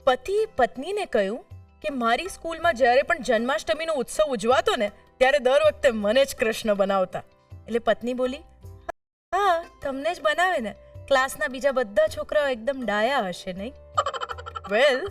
પતિએ પત્નીને કહ્યું કે મારી સ્કૂલમાં જ્યારે પણ જન્માષ્ટમીનો ઉત્સવ ઉજવાતો ને ત્યારે દર વખતે મને જ કૃષ્ણ બનાવતા. એટલે પત્ની બોલી, હા તમને જ બનાવે ને, ક્લાસના બીજા બધા છોકરાઓ એકદમ ડાયા હશે નહીં? વેલ,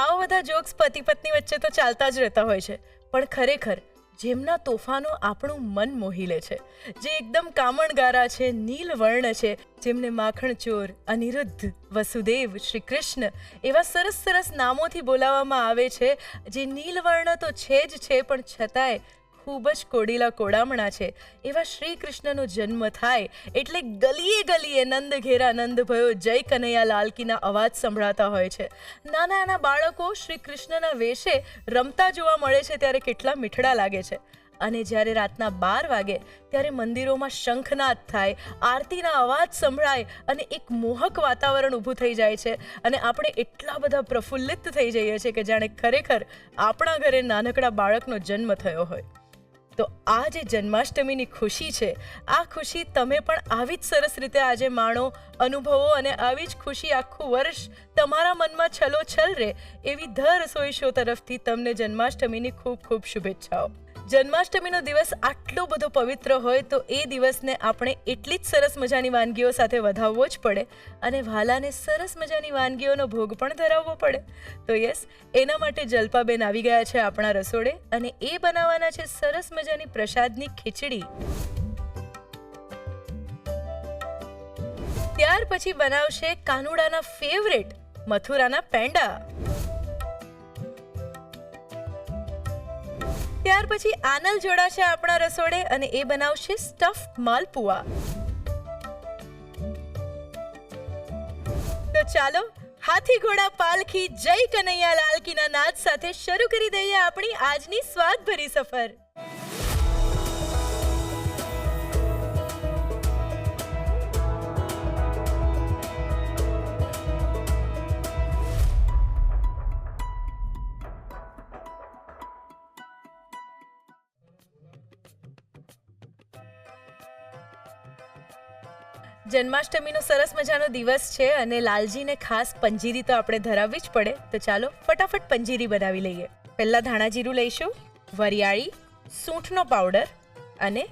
આવા બધા જોક્સ પતિ પત્ની વચ્ચે તો ચાલતા જ રહેતા હોય છે, પણ ખરેખર જેમના તોફાનો આપણું મન મોહી લે છે, જે એકદમ કામણગારા છે, નીલવર્ણ છે, જેમને માખણચોર, અનિરુદ્ધ, વસુદેવ, શ્રી કૃષ્ણ એવા સરસ સરસ નામોથી બોલાવવામાં આવે છે, જે નીલવર્ણ તો છે જ છે પણ છતાંય ખૂબ જ કોડીલા કોડામણા છે, એવા શ્રી કૃષ્ણનો જન્મ થાય એટલે ગલીએ ગલીએ નંદ ઘેરા નંદ ભયો જય કનૈયા લાલકીના અવાજ સંભળાતા હોય છે. નાના નાના બાળકો શ્રી કૃષ્ણના વેશે રમતા જોવા મળે છે ત્યારે કેટલા મીઠડા લાગે છે. અને જ્યારે રાતના 12 વાગે ત્યારે મંદિરોમાં શંખનાદ થાય, આરતીના અવાજ સંભળાય અને એક મોહક વાતાવરણ ઊભું થઈ જાય છે અને આપણે એટલા બધા પ્રફુલ્લિત થઈ જઈએ છીએ કે જાણે ખરેખર આપણા ઘરે નાનકડા બાળકનો જન્મ થયો હોય. તો આ જે જન્માષ્ટમીની ખુશી છે, આ ખુશી તમે પણ આવી જ સરસ રીતે આજે માણો, અનુભવો અને આવી જ ખુશી આખું વર્ષ તમારા મનમાં છલોછલ રહે એવી ધ રસોઈ શો તરફથી તમને જન્માષ્ટમીની ખૂબ ખૂબ શુભેચ્છાઓ. જન્માષ્ટમીનો દિવસ આટલો બધો પવિત્ર હોય તો એ દિવસને આપણે એટલી જ સરસ મજાની વાનગીઓ સાથે વધાવવો જ પડે અને વાલાને સરસ મજાની વાનગીઓનો ભોગ પણ ધરાવવો પડે. તો યસ, એના માટે જલ્પાબેન આવી ગયા છે આપણા રસોડે અને એ બનાવવાના છે સરસ મજાની પ્રસાદની ખીચડી. ત્યાર પછી બનાવશે કાનુડાના ફેવરેટ મથુરાના પેંડા. ત્યાર પછી આનલ જોડાશે આપણા રસોડે અને એ બનાવશે સ્ટફ્ડ માલપુઆ. તો ચાલો હાથી ઘોડા પાલખી જય કનૈયા લાલકીના નાદ સાથે શરૂ કરી દઈએ આપણી આજની સ્વાદભરી સફર. જન્માષ્ટમીનો સરસ મજાનો દિવસ છે અને લાલજીને ખાસ પંજીરી તો આપણે ધરાવવી જ પડે. તો ચાલો ફટાફટ પંજીરી બનાવી લઈએ. પહેલા ધાણા જીરું લઈશું, વરિયાળી, સૂંઠનો પાવડર અને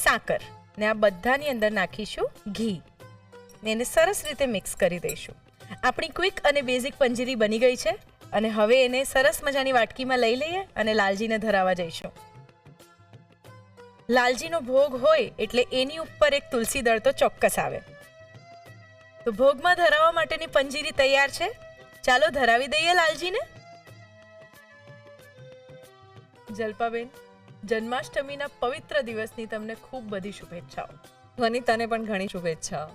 સાકર ને આ બધાની અંદર નાખીશું ઘી ને એને સરસ રીતે મિક્સ કરી દઈશું. આપણી ક્વિક અને બેઝિક પંજીરી બની ગઈ છે અને હવે એને સરસ મજાની વાટકીમાં લઈ લઈએ અને લાલજીને ધરાવવા જઈશું. લાલજીનો ભોગ હોય એટલે એની ઉપર એક તુલસી દળ તો ચોક્કસ આવે. તો ભોગમાં ધરાવવા માટેની પંજીરી તૈયાર છે. ચાલો ધરાવી દઈએ લાલજીને. જલ્પાબેન, જન્માષ્ટમીના પવિત્ર દિવસની તમને ખૂબ બધી શુભેચ્છાઓ. ધ્વનિ, તને પણ ઘણી શુભેચ્છાઓ.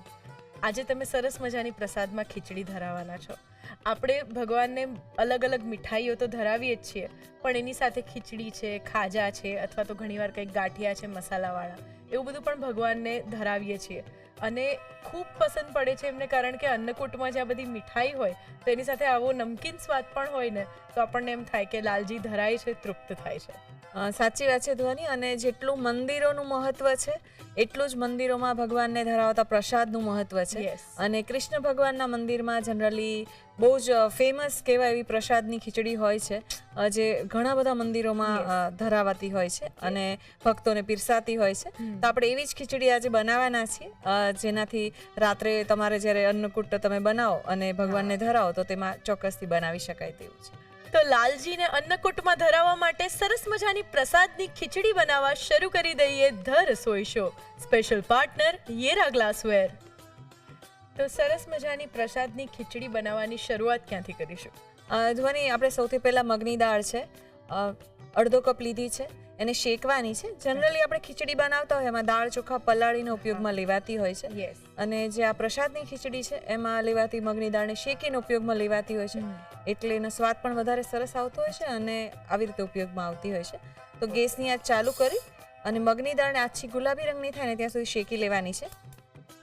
આજે તમે સરસ મજાની પ્રસાદમાં ખીચડી ધરાવવાના છો. આપણે ભગવાનને અલગ અલગ મીઠાઈઓ તો ધરાવીએ જ છીએ, પણ એની સાથે ખીચડી છે, ખાજા છે અથવા તો ઘણીવાર કંઈક ગાંઠિયા છે મસાલાવાળા, એવું બધું પણ ભગવાનને ધરાવીએ છીએ અને ખૂબ પસંદ પડે છે એમને, કારણ કે અન્નકૂટમાં જે આ બધી મીઠાઈ હોય તો એની સાથે આવો નમકીન સ્વાદ પણ હોય ને તો આપણને એમ થાય કે લાલજી ધરાય છે, તૃપ્ત થાય છે. સાચી વાત છે ધ્વનિ. અને જેટલું મંદિરોનું મહત્વ છે એટલું જ મંદિરોમાં ભગવાનને ધરાવતા પ્રસાદનું મહત્વ છે. અને કૃષ્ણ ભગવાનના મંદિરમાં જનરલી બહુ જ ફેમસ કહેવાય એવી પ્રસાદની ખીચડી હોય છે, જે ઘણા બધા મંદિરોમાં ધરાવાતી હોય છે અને ભક્તોને પીરસાતી હોય છે. તો આપણે એવી જ ખીચડી આજે બનાવવાના છીએ, જેનાથી રાત્રે તમારે જ્યારે અન્નકૂટ તમે બનાવો અને ભગવાનને ધરાવો તો તેમાં ચોક્કસથી બનાવી શકાય તેવું છે. તો લાલજીને અન્નકૂટમાં ધરાવવા માટે સરસ મજાની પ્રસાદની ખીચડી બનાવવા શરૂ કરી દઈએ the Rasoi Show. Special partner Yera glassware. તો સરસ મજાની પ્રસાદની ખીચડી બનાવવાની શરૂઆત ક્યાંથી કરીશું? ધ્વનિ, આપણે સૌથી પહેલાં મગની દાળ છે, અડધો કપ લીધી છે, એને શેકવાની છે. જનરલી આપણે ખીચડી બનાવતા હોય એમાં દાળ ચોખા પલાળીને ઉપયોગમાં લેવાતી હોય છે. અને જે આ પ્રસાદની ખીચડી છે એમાં લેવાતી મગની દાળને શેકીને ઉપયોગમાં લેવાતી હોય છે, એટલે એનો સ્વાદ પણ વધારે સરસ આવતો હોય છે અને આવી રીતે ઉપયોગમાં આવતી હોય છે. તો ગેસની આંચ ચાલુ કરી અને મગની દાળને આછી ગુલાબી રંગની થાય ને ત્યાં સુધી શેકી લેવાની છે.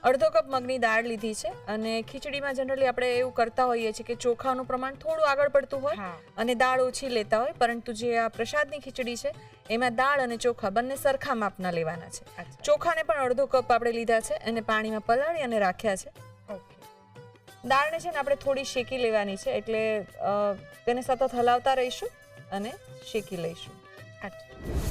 અડધો કપ મગની દાળ લીધી છે અને ખીચડીમાં જનરલી આપણે એવું કરતા હોઈએ છીએ કે ચોખાનું પ્રમાણ થોડું આગળ પડતું હોય અને દાળ ઓછી લેતા હોય, પરંતુ જે આ પ્રસાદની ખીચડી છે એમાં દાળ અને ચોખા બંને સરખા માપના લેવાના છે. ચોખાને પણ અડધો કપ આપણે લીધા છે અને પાણીમાં પલાળી અને રાખ્યા છે. દાળને છે ને આપણે થોડી શેકી લેવાની છે, એટલે તેને સતત હલાવતા રહીશું અને શેકી લઈશું.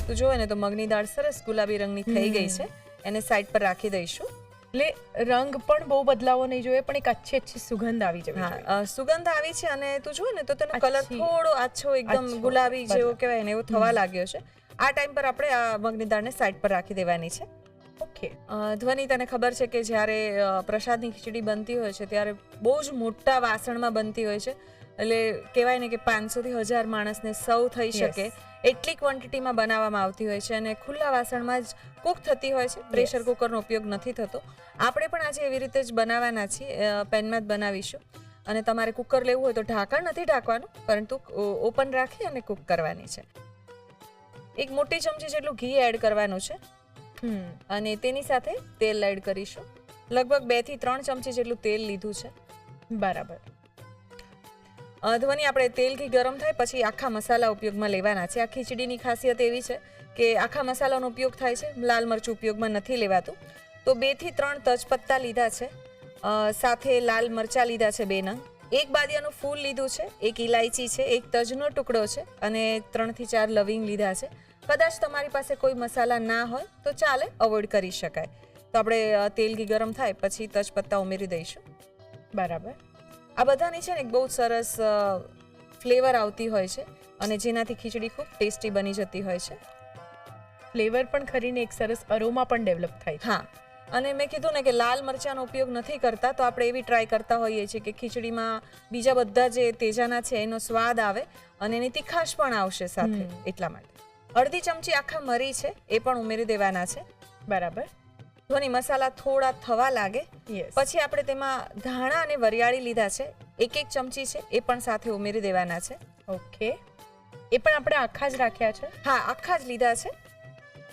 તો જોવે ને તો મગની દાળ સરસ ગુલાબી રંગની થઈ ગઈ છે. એને સાઈડ પર રાખી દઈશું. એટલે રંગ પણ બહુ બદલાવો નહીં જોઈએ, પણ એક अच्छी સુગંધ આવી જવી જોઈએ. હા, સુગંધ આવી છે અને તું જોવે ને તો તેનો કલર થોડો આછો એકદમ ગુલાબી જેવો કહેવાય ને એવો થવા લાગ્યો છે. આ ટાઈમ પર આપણે આ મગની દાળને સાઈડ પર રાખી દેવાની છે. ઓકે. ધ્વનિ, તને ખબર છે કે જ્યારે પ્રસાદની ખીચડી બનતી હોય છે ત્યારે બહુ જ મોટા વાસણમાં બનતી હોય છે, એટલે કહેવાય ને કે 500 થી 1000 માણસને સર્વ થઈ શકે એટલી ક્વોન્ટિટીમાં બનાવવામાં આવતી હોય છે અને ખુલ્લા વાસણમાં જ કુક થતી હોય છે. પ્રેશર કુકરનો ઉપયોગ નથી થતો. આપણે પણ આજે એવી રીતે જ બનાવવાના છીએ, પેનમાં જ બનાવીશું. અને તમારે કુકર લેવું હોય તો ઢાંકણ નથી ઢાંકવાનું, પરંતુ ઓપન રાખી અને કુક કરવાની છે. એક મોટી ચમચી જેટલું ઘી એડ કરવાનું છે અને તેની સાથે તેલ એડ કરીશું. લગભગ 2 થી 3 ચમચી જેટલું તેલ લીધું છે. બરાબર. ધ્વનિ, આપણે તેલ ઘી ગરમ થાય પછી આખા મસાલા ઉપયોગમાં લેવાના છે. આ ખીચડીની ખાસિયત એવી છે કે આખા મસાલાનો ઉપયોગ થાય છે, લાલ મરચું ઉપયોગમાં નથી લેવાતું. તો 2 થી 3 તજપત્તા લીધા છે, સાથે લાલ મરચા લીધા છે 2 નંગ, 1 બાદિયાનું ફૂલ લીધું છે, 1 ઇલાયચી છે, 1 તજનો ટુકડો છે અને 3 થી 4 લવિંગ લીધા છે. કદાચ તમારી પાસે કોઈ મસાલા ના હોય તો ચાલે, અવોઇડ કરી શકાય. તો આપણે તેલ ઘી ગરમ થાય પછી તજપત્તા ઉમેરી દઈશું. બરાબર. આ બધાની છે ને એક બહુ સરસ ફ્લેવર આવતી હોય છે અને જેનાથી ખીચડી ખૂબ ટેસ્ટી બની જતી હોય છે. ફ્લેવર પણ ખરીને એક સરસ અરોમા પણ ડેવલપ થાય છે. હા, અને મેં કીધું ને કે લાલ મરચાંનો ઉપયોગ નથી કરતા, તો આપણે એવી ટ્રાય કરતા હોઈએ છીએ કે ખીચડીમાં બીજા બધા જે તેજાના છે એનો સ્વાદ આવે અને એની તીખાશ પણ આવશે સાથે, એટલા માટે. અડધી ચમચી આખા મરી છે, એ પણ ઉમેરી દેવાના છે. બરાબર. ધ્વનિ, મસાલા થોડા થવા લાગે પછી આપણે તેમાં ધાણા અને વરિયાળી લીધા છે, 1 ચમચી છે, એ પણ સાથે ઉમેરી દેવાના છે. ઓકે. એ પણ આપણે આખા જ રાખ્યા છે? હા, આખા જ લીધા છે.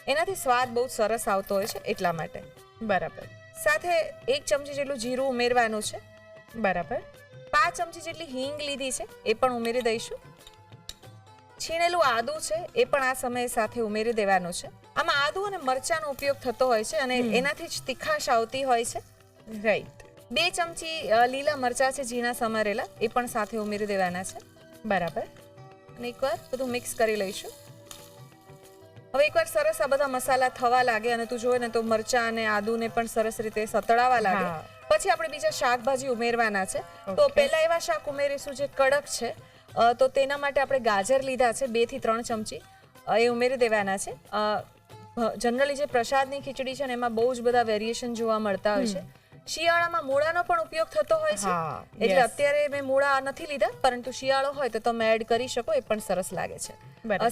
એનાથી સ્વાદ બહુ સરસ આવતો હોય છે એટલા માટે. બરાબર. સાથે 1 ચમચી જેટલું જીરું ઉમેરવાનું છે. બરાબર. 5 ચમચી જેટલી હિંગ લીધી છે, એ પણ ઉમેરી દઈશું. છીણેલું આદુ છે, એ પણ આ સમયે સાથે ઉમેરી દેવાનું છે. આમાં આદુ અને મરચાંનો ઉપયોગ થતો હોય છે અને એનાથી જ તીખાશ આવતી હોય છે. રાઈટ. 2 ચમચી લીલા મરચાં છે ઝીણા સમારેલા, એ પણ સાથે ઉમેરી દેવાના છે. બરાબર. અને એકવાર બધું મિક્સ કરી લઈશું. હવે એકવાર સરસ આ બધા મસાલા થવા લાગે અને તું જોવે ને તો મરચાં અને આદુને પણ સરસ રીતે સતળાવા લાગે પછી આપણે બીજા શાકભાજી ઉમેરવાના છે. તો પહેલા એવા શાક ઉમેરીશું જે કડક છે, તો તેના માટે આપણે ગાજર લીધા છે 2 થી 3 ચમચી, એ ઉમેરી દેવાના છે. જનરલી જે પ્રસાદની ખીચડી છે ને એમાં બહુ જ બધા વેરિએશન જોવા મળતા હોય છે. શિયાળામાં મૂળાનો પણ ઉપયોગ થતો હોય છે, એટલે અત્યારે મેં મૂળા નથી લીધા, પરંતુ શિયાળો હોય તો તમે એડ કરી શકો, એ પણ સરસ લાગે છે.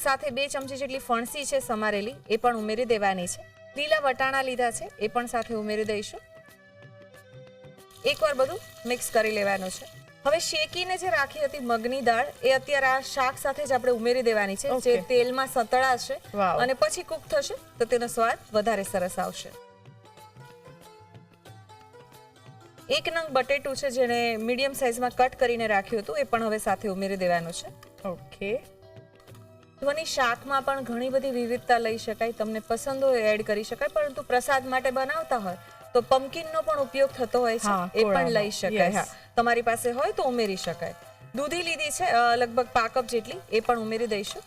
સાથે 2 ચમચી જેટલી ફણસી છે સમારેલી, એ પણ ઉમેરી દેવાની છે. લીલા વટાણા લીધા છે, એ પણ સાથે ઉમેરી દઈશું. એકવાર બધું મિક્સ કરી લેવાનું છે. હવે શેકીને જે રાખી હતી મગની દાળ, એ અત્યારે આ શાક સાથે જ આપણે ઉમેરી દેવાની છે, જે તેલમાં સતળાશે અને પછી કુક થશે તો તેનો સ્વાદ વધારે સરસ આવશે. 1 નંગ બટેટું છે જેને મીડિયમ સાઈઝમાં કટ કરીને રાખ્યું હતું, એ પણ હવે સાથે ઉમેરી દેવાનું છે. ઓકે. ધ્વનિ, શાકમાં પણ ઘણી બધી વિવિધતા લઈ શકાય, તમને પસંદ હોય એડ કરી શકાય, પરંતુ પ્રસાદ માટે બનાવતા હોય તો પમ્પકિનનો પણ ઉપયોગ થતો હોય છે, એ પણ લઈ શકાય. તમારી પાસે હોય તો ઉમેરી શકાય. દૂધી લીધી છે લગભગ 1 કપ જેટલી, એ પણ ઉમેરી દઈશું.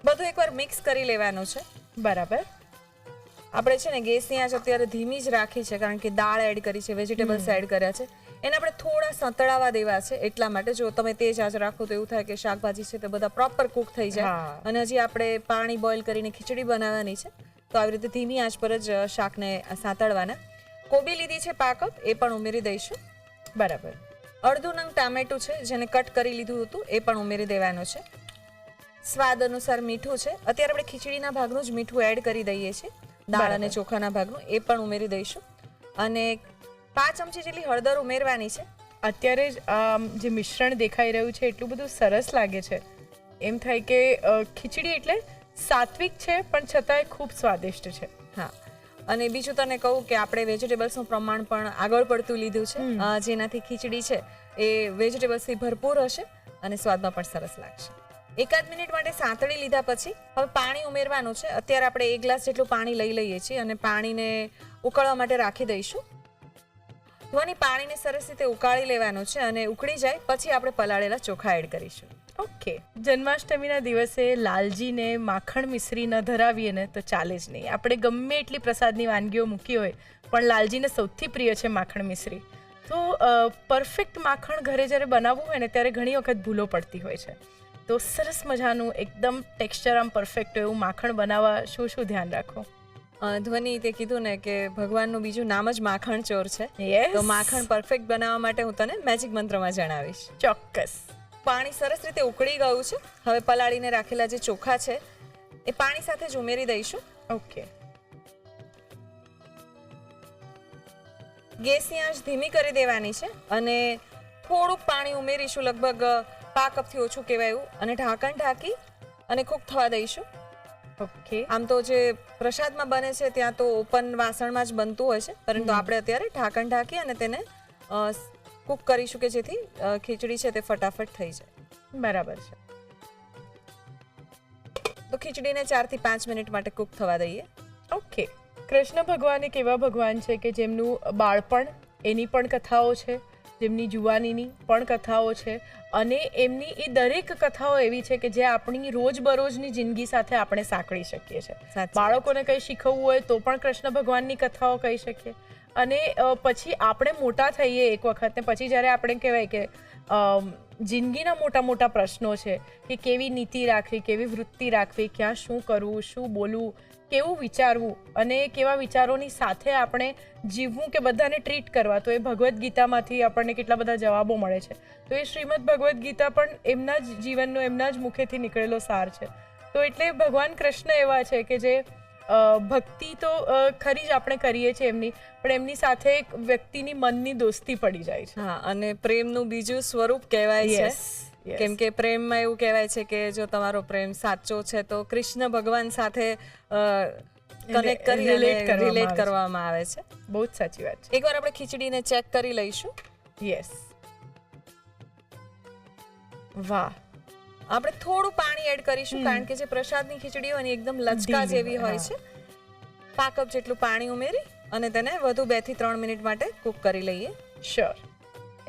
બધું એકવાર મિક્સ કરી લેવાનું છે. બરાબર. આપણે છે ને ગેસની આંચ અત્યારે ધીમી જ રાખી છે, કારણ કે દાળ એડ કરી છે, વેજીટેબલ્સ એડ કર્યા છે, એને આપણે થોડા સતળાવા દેવા છે. એટલા માટે જો તમે તેજ આંચ રાખો તો એવું થાય કે શાકભાજી છે તે બધા પ્રોપર કુક થઈ જાય અને હજી આપણે પાણી બોઇલ કરીને ખીચડી બનાવવાની છે, તો આવી રીતે ધીમી આંચ પર જ શાકને સાતળવાના. કોબી લીધી છે 1 કપ, એ પણ ઉમેરી દઈશું. બરાબર. અડધું નંગ ટામેટું છે જેને કટ કરી લીધું હતું, એ પણ ઉમેરી દેવાનું છે. સ્વાદ અનુસાર મીઠું છે, અત્યારે આપણે ખીચડીના ભાગનું જ મીઠું એડ કરી દઈએ છીએ, દાળ અને ચોખાના ભાગનું, એ પણ ઉમેરી દઈશું. અને 5 ચમચી જેટલી હળદર ઉમેરવાની છે. અત્યારે જે મિશ્રણ દેખાઈ રહ્યું છે એટલું બધું સરસ લાગે છે, એમ થાય કે ખીચડી એટલે સાત્વિક છે પણ છતાંય ખૂબ સ્વાદિષ્ટ છે. હા, અને બીજું તને કહું કે આપણે વેજીટેબલ્સનું પ્રમાણ પણ આગળ પડતું લીધું છે, જેનાથી ખીચડી છે એ વેજીટેબલ્સથી ભરપૂર હશે અને સ્વાદમાં પણ સરસ લાગશે. 1 મિનિટ માટે સાંતળી લીધા પછી હવે પાણી ઉમેરવાનું છે. અત્યારે આપણે 1 ગ્લાસ જેટલું પાણી લઈ લઈએ છીએ અને પાણીને ઉકળવા માટે રાખી દઈશું. ધ્વનિ પાણીને સરસ રીતે ઉકાળી લેવાનું છે અને ઉકળી જાય પછી આપણે પલાળેલા ચોખા એડ કરીશું. ઓકે. જન્માષ્ટમીના દિવસે લાલજીને માખણ મિશ્રી ન ધરાવીએ ને તો ચાલે જ નહીં. આપણે ગમે એટલી પ્રસાદની વાનગીઓ મૂકી હોય પણ લાલજીને સૌથી પ્રિય છે માખણ મિશ્રી. તો પરફેક્ટ માખણ ઘરે જ્યારે બનાવવું હોય ને ત્યારે ઘણી વખત ભૂલો પડતી હોય છે. તો સરસ મજાનું એકદમ ટેક્સચર આમ પરફેક્ટ એવું માખણ બનાવવા શું શું ધ્યાન રાખો? ધ્વનિ તે કીધું ને કે ભગવાનનું બીજું નામ જ માખણ ચોર છે. Yes. તો માખણ પરફેક્ટ બનાવવા માટે હું તને મેજિક મંત્રમાં જણાવીશ. ચોક્કસ. પાણી સરસ રીતે ઉકળી ગયું છે. હવે પલાળીને રાખેલા જે ચોખા છે એ પાણી સાથે જ ઉમેરી દઈશું. ઓકે. ગેસની આંચ ધીમી કરી દેવાની છે અને થોડુંક પાણી ઉમેરીશું, લગભગ 5 કપથી ઓછું કહેવાય એવું, અને ઢાંકણ ઢાંકી અને કૂક થવા દઈશું. ઓકે. આમ તો જે પ્રસાદમાં બને છે ત્યાં તો ઓપન વાસણમાં જ બનતું હોય છે, પરંતુ આપણે અત્યારે ઢાંકણ ઢાંકી અને તેને કૂક કરીશું કે જેથી ખીચડી છે તે ફટાફટ થઈ જાય. બરાબર છે. તો ખીચડીને 4 થી 5 મિનિટ માટે કૂક થવા દઈએ. ઓકે. કૃષ્ણ ભગવાન એક એવા ભગવાન છે કે જેમનું બાળપણ, એની પણ કથાઓ છે, જેમની જુવાનીની પણ કથાઓ છે, અને એમની એ દરેક કથાઓ એવી છે કે જે આપણી રોજબરોજની જિંદગી સાથે આપણે સાંકળી શકીએ છીએ. બાળકોને કંઈ શીખવવું હોય તો પણ કૃષ્ણ ભગવાનની કથાઓ કહી શકીએ. અને પછી આપણે મોટા થઈએ એક વખત ને પછી જ્યારે આપણે કહેવાય કે જિંદગીના મોટા મોટા પ્રશ્નો છે કે કેવી નીતિ રાખવી, કેવી વૃત્તિ રાખવી, ક્યાં શું કરવું, શું બોલવું, કેવું વિચારવું અને કેવા વિચારોની સાથે આપણે જીવવું કે બધાને ટ્રીટ કરવા, તો એ ભગવદ્ ગીતામાંથી આપણને કેટલા બધા જવાબો મળે છે. તો એ શ્રીમદ ભગવદ્ ગીતા પણ એમના જ જીવનનો, એમના જ મુખેથી નીકળેલો સાર છે. તો એટલે ભગવાન કૃષ્ણ એવા છે કે જે ભક્તિ તો ખરી જ આપણે કરીએ છીએ એમની, પણ એમની સાથે એક વ્યક્તિની મનની દોસ્તી પડી જાય છે. હા, અને પ્રેમનું બીજું સ્વરૂપ કહેવાય છે. કેમ કે પ્રેમમાં એવું કહેવાય છે કે જો તમારો પ્રેમ સાચો છે તો કૃષ્ણ ભગવાન સાથે કનેક્ટ કરી રિલેટ કરવામાં આવે છે. બહુ જ સાચી વાત છે. એકવાર આપણે ખીચડીને ચેક કરી લઈશું. યસ. વાહ. આપણે થોડું પાણી એડ કરીશું કારણ કે જે પ્રસાદની ખીચડી હોય ને એકદમ લચકા જેવી હોય છે. 5 કપ જેટલું પાણી ઉમેરી અને તેને વધુ 2 થી 3 મિનિટ માટે કૂક કરી લઈએ. શ્યોર.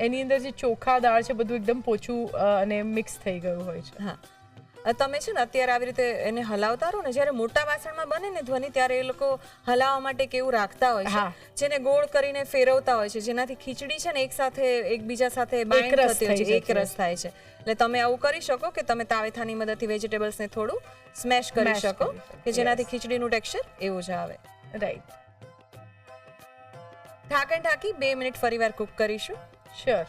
એની અંદર જે ચોખા દાળ છે બધું એકદમ પોચું અને મિક્સ થઈ ગયું હોય છે. હા, તમે છે ને અત્યારે આવી રીતે એને હલાવતા રહો ને, જ્યારે મોટા વાસણમાં બને ને ધ્વનિ ત્યારે એ લોકો હલાવવા માટે કેવું રાખતા હોય છે, જેને ગોળ કરીને ફેરવતા હોય છે, જેનાથી ખીચડી છે ને એક સાથે એકબીજા સાથે બાઇન્ડ થતી હોય છે, એકરસ થાય છે. એટલે તમે આવું કરી શકો કે તમે તાવેથાની મદદથી વેજીટેબલ્સને થોડું સ્મેશ કરી શકો કે જેનાથી ખીચડીનું ટેક્સચર એવું જ આવે. રાઈટ. ઢાંકણ ઢાંકી 2 મિનિટ ફરીવાર કૂક કરીશું. શ્યોર.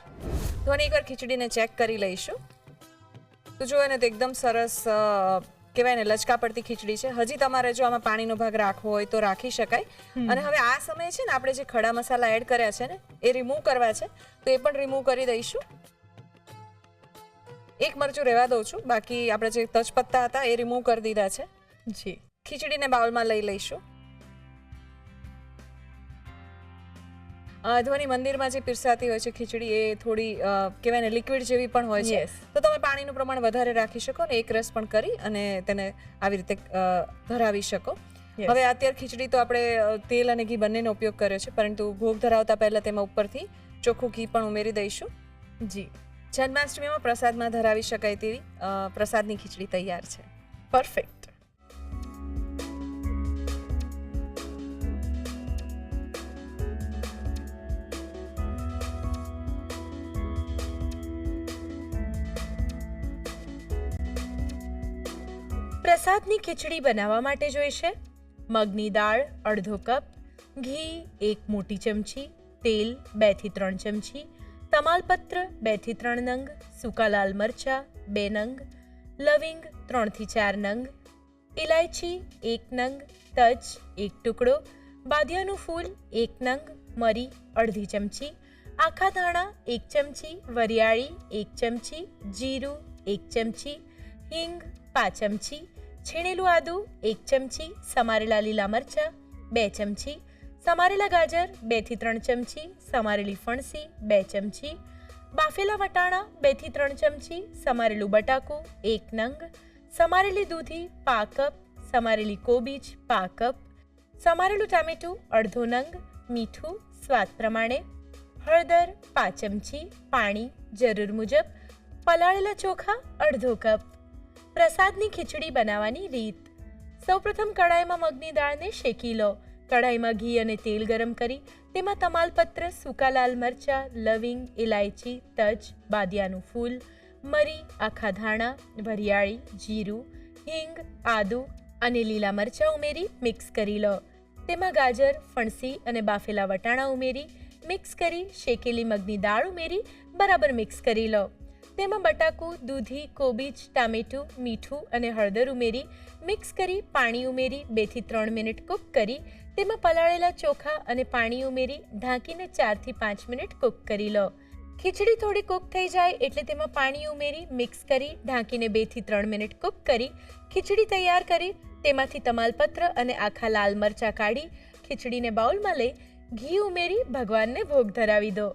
ધ્વનિ એકવાર ખીચડીને ચેક કરી લઈશું. તો જો એને તો એકદમ સરસ કહેવાય ને લચકા પડતી ખીચડી છે. હજી તમારે જો આમાં પાણીનો ભાગ રાખવો હોય તો રાખી શકાય. અને હવે આ સમયે છે ને આપણે જે ખડા મસાલા એડ કર્યા છે ને એ રિમૂવ કરવા છે, તો એ પણ રિમૂવ કરી દઈશું. એક મરચું રહેવા દઉં છું, બાકી આપણે જે તજપત્તા હતા એ રિમૂવ કરી દીધા છે. જી. ખીચડીને બાઉલમાં લઈ લઈશું. ધ્વનિ મંદિરમાં જે પીરસાતી હોય છે ખીચડી એ થોડી કહેવાય ને લિક્વિડ જેવી પણ હોય છે, તો તમે પાણીનું પ્રમાણ વધારે રાખી શકો ને એક રસ પણ કરી અને તેને આવી રીતે ધરાવી શકો. હવે અત્યારે ખીચડી તો આપણે તેલ અને ઘી બંનેનો ઉપયોગ કર્યો છે, પરંતુ ભોગ ધરાવતા પહેલા તેમાં ઉપરથી ચોખ્ખું ઘી પણ ઉમેરી દઈશું. જી. જન્માષ્ટમીમાં પ્રસાદમાં ધરાવી શકાય તેવી પ્રસાદની ખીચડી તૈયાર છે. પરફેક્ટ. પ્રસાદની ખીચડી બનાવવા માટે જોઈશે મગની દાળ અડધો કપ, ઘી 1 મોટી ચમચી, તેલ 2 થી 3 ચમચી, તમાલપત્ર 2 થી 3 નંગ, સૂકા લાલ મરચા 2 નંગ, લવિંગ 3 થી 4 નંગ, ઇલાયચી 1 નંગ, તજ 1 ટુકડો, બાદિયાનું ફૂલ 1 નંગ, મરી અડધી ચમચી, આખા ધાણા 1 ચમચી, વરિયાળી 1 ચમચી, જીરું 1 ચમચી, હિંગ 5 ચમચી, છીણેલું આદું 1 ચમચી, સમારેલા લીલા મરચાં 2 ચમચી, સમારેલા ગાજર 2 થી 3 ચમચી, સમારેલી ફણસી 2 ચમચી, બાફેલા વટાણા 2 થી 3 ચમચી, સમારેલું બટાકું 1 નંગ, સમારેલી દૂધી પા કપ, સમારેલી કોબીજ પા કપ, સમારેલું ટામેટું અડધો નંગ, મીઠું સ્વાદ પ્રમાણે, હળદર 5 ચમચી, પાણી જરૂર મુજબ, પલાળેલા ચોખા અડધો કપ. પ્રસાદની ખીચડી બનાવવાની રીત. સૌપ્રથમ કડાઈમાં મગની દાળને શેકી લો. કડાઈમાં ઘી અને તેલ ગરમ કરી તેમાં તમાલપત્ર, સૂકા લાલ મરચાં, લવિંગ, ઇલાયચી, તજ, બાદિયાનું ફૂલ, મરી, આખા ધાણા, વરિયાળી, જીરું, હિંગ, આદુ અને લીલા મરચાં ઉમેરી મિક્સ કરી લો. તેમાં ગાજર, ફણસી અને બાફેલા વટાણા ઉમેરી મિક્સ કરી શેકેલી મગની દાળ ઉમેરી બરાબર મિક્સ કરી લો. તેમાં બટાકું, દૂધી, કોબીજ, ટામેટું, મીઠું અને હળદર ઉમેરી મિક્સ કરી પાણી ઉમેરી 2 થી 3 મિનિટ કૂક કરી તેમાં પલાળેલા ચોખા અને પાણી ઉમેરી ઢાંકીને 4 થી 5 મિનિટ કૂક કરી લો. ખીચડી થોડી કૂક થઈ જાય એટલે તેમાં પાણી ઉમેરી મિક્સ કરી ઢાંકીને 2 થી 3 મિનિટ કૂક કરી ખીચડી તૈયાર કરી તેમાંથી તમાલપત્ર અને આખા લાલ મરચાં કાઢી ખીચડીને બાઉલમાં લઈ ઘી ઉમેરી ભગવાનને ભોગ ધરાવી દો.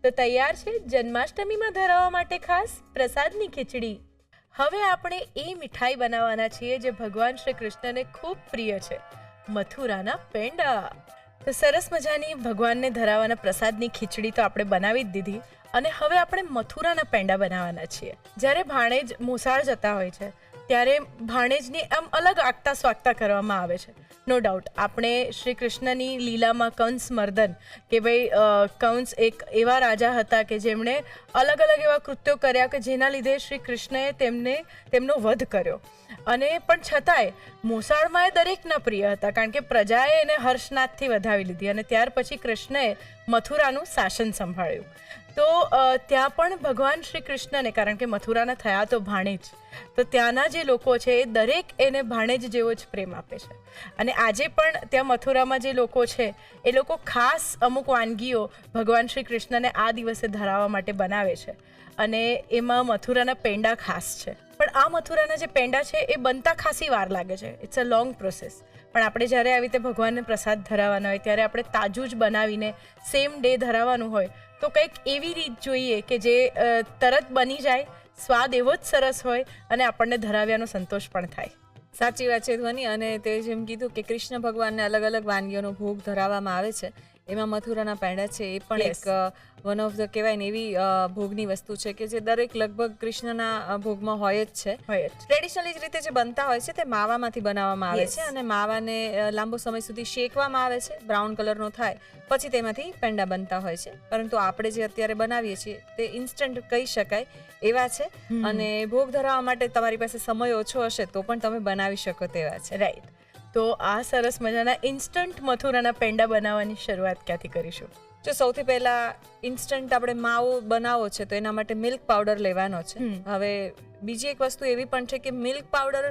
તો તૈયાર છે જન્માષ્ટમીમાં ધરાવવા માટે ખાસ પ્રસાદની ખીચડી. હવે આપણે એ મીઠાઈ બનાવવાના છીએ જે ભગવાન શ્રી કૃષ્ણને ખૂબ પ્રિય છે, મથુરાના પેંડા. તો સરસ મજાની ભગવાનને ધરાવવાના પ્રસાદની ખીચડી તો આપણે બનાવી જ દીધી અને હવે આપણે મથુરાના પેંડા બનાવવાના છીએ. જ્યારે ભાણેજ મોસાળ જતા હોય છે ત્યારે ભાણેજની આમ અલગ આગતા સ્વાગતા કરવામાં આવે છે. નો ડાઉટ આપણે શ્રી કૃષ્ણની લીલામાં કંસ મર્દન કે ભાઈ કંસ એક એવા રાજા હતા કે જેમણે અલગ અલગ એવા કૃત્યો કર્યા કે જેના લીધે શ્રી કૃષ્ણએ તેમનો વધ કર્યો અને પણ છતાંય મોસાળમાં એ દરેકના પ્રિય હતા કારણ કે પ્રજાએ એને હર્ષનાથથી વધાવી લીધી અને ત્યાર પછી કૃષ્ણએ મથુરાનું શાસન સંભાળ્યું. તો ત્યાં પણ ભગવાન શ્રી કૃષ્ણને કારણ કે મથુરાના થયા તો ભાણેજ, તો ત્યાંના જે લોકો છે એ દરેક એને ભાણેજ જેવો જ પ્રેમ આપે છે અને આજે પણ ત્યાં મથુરામાં જે લોકો છે એ લોકો ખાસ અમુક વાનગીઓ ભગવાન શ્રી કૃષ્ણને આ દિવસે ધરાવવા માટે બનાવે છે અને એમાં મથુરાના પેંડા ખાસ છે. પણ આ મથુરાના જે પેંડા છે એ બનતા ખાસી વાર લાગે છે, ઇટ્સ અ લોંગ પ્રોસેસ. પણ આપણે જ્યારે આવી રીતે ભગવાનને પ્રસાદ ધરાવવાના હોય ત્યારે આપણે તાજું જ બનાવીને સેમ ડે ધરાવવાનું હોય તો કંઈક એવી રીત જોઈએ કે જે તરત બની જાય, સ્વાદ એવો જ સરસ હોય અને આપણને ધરાવ્યાનો સંતોષ પણ થાય. સાચી વાત છે ધ્વનિ. અને તે જેમ કીધું કે કૃષ્ણ ભગવાનને અલગ અલગ વાનગીઓનો ભોગ ધરાવવામાં આવે છે, એમાં મથુરાના પેંડા છે એ પણ એક વન ઓફ ધ કહેવાય ને એવી ભોગની વસ્તુ છે કે જે દરેક લગભગ કૃષ્ણના ભોગમાં હોય જ છે. ટ્રેડિશનલી જ રીતે જે બનતા હોય છે તે માવામાંથી બનાવવામાં આવે છે અને માવાને લાંબો સમય સુધી શેકવામાં આવે છે, બ્રાઉન કલરનો થાય પછી તેમાંથી પેંડા બનતા હોય છે. પરંતુ આપણે જે અત્યારે બનાવીએ છીએ તે ઇન્સ્ટન્ટ કહી શકાય એવા છે અને ભોગ ધરાવવા માટે તમારી પાસે સમય ઓછો હશે તો પણ તમે બનાવી શકો તેવા છે. રાઈટ. તો આ સરસ મજાના ઇન્સ્ટન્ટ મથુરાના પેંડા બનાવવાની શરૂઆત ક્યાંથી કરીશું? જો સૌથી પહેલા ઇન્સ્ટન્ટ આપણે માવો બનાવો છે તો એના માટે મિલ્ક પાવડર લેવાનો છે. હવે બીજી એક વસ્તુ એવી પણ છે કે મિલ્ક પાવડર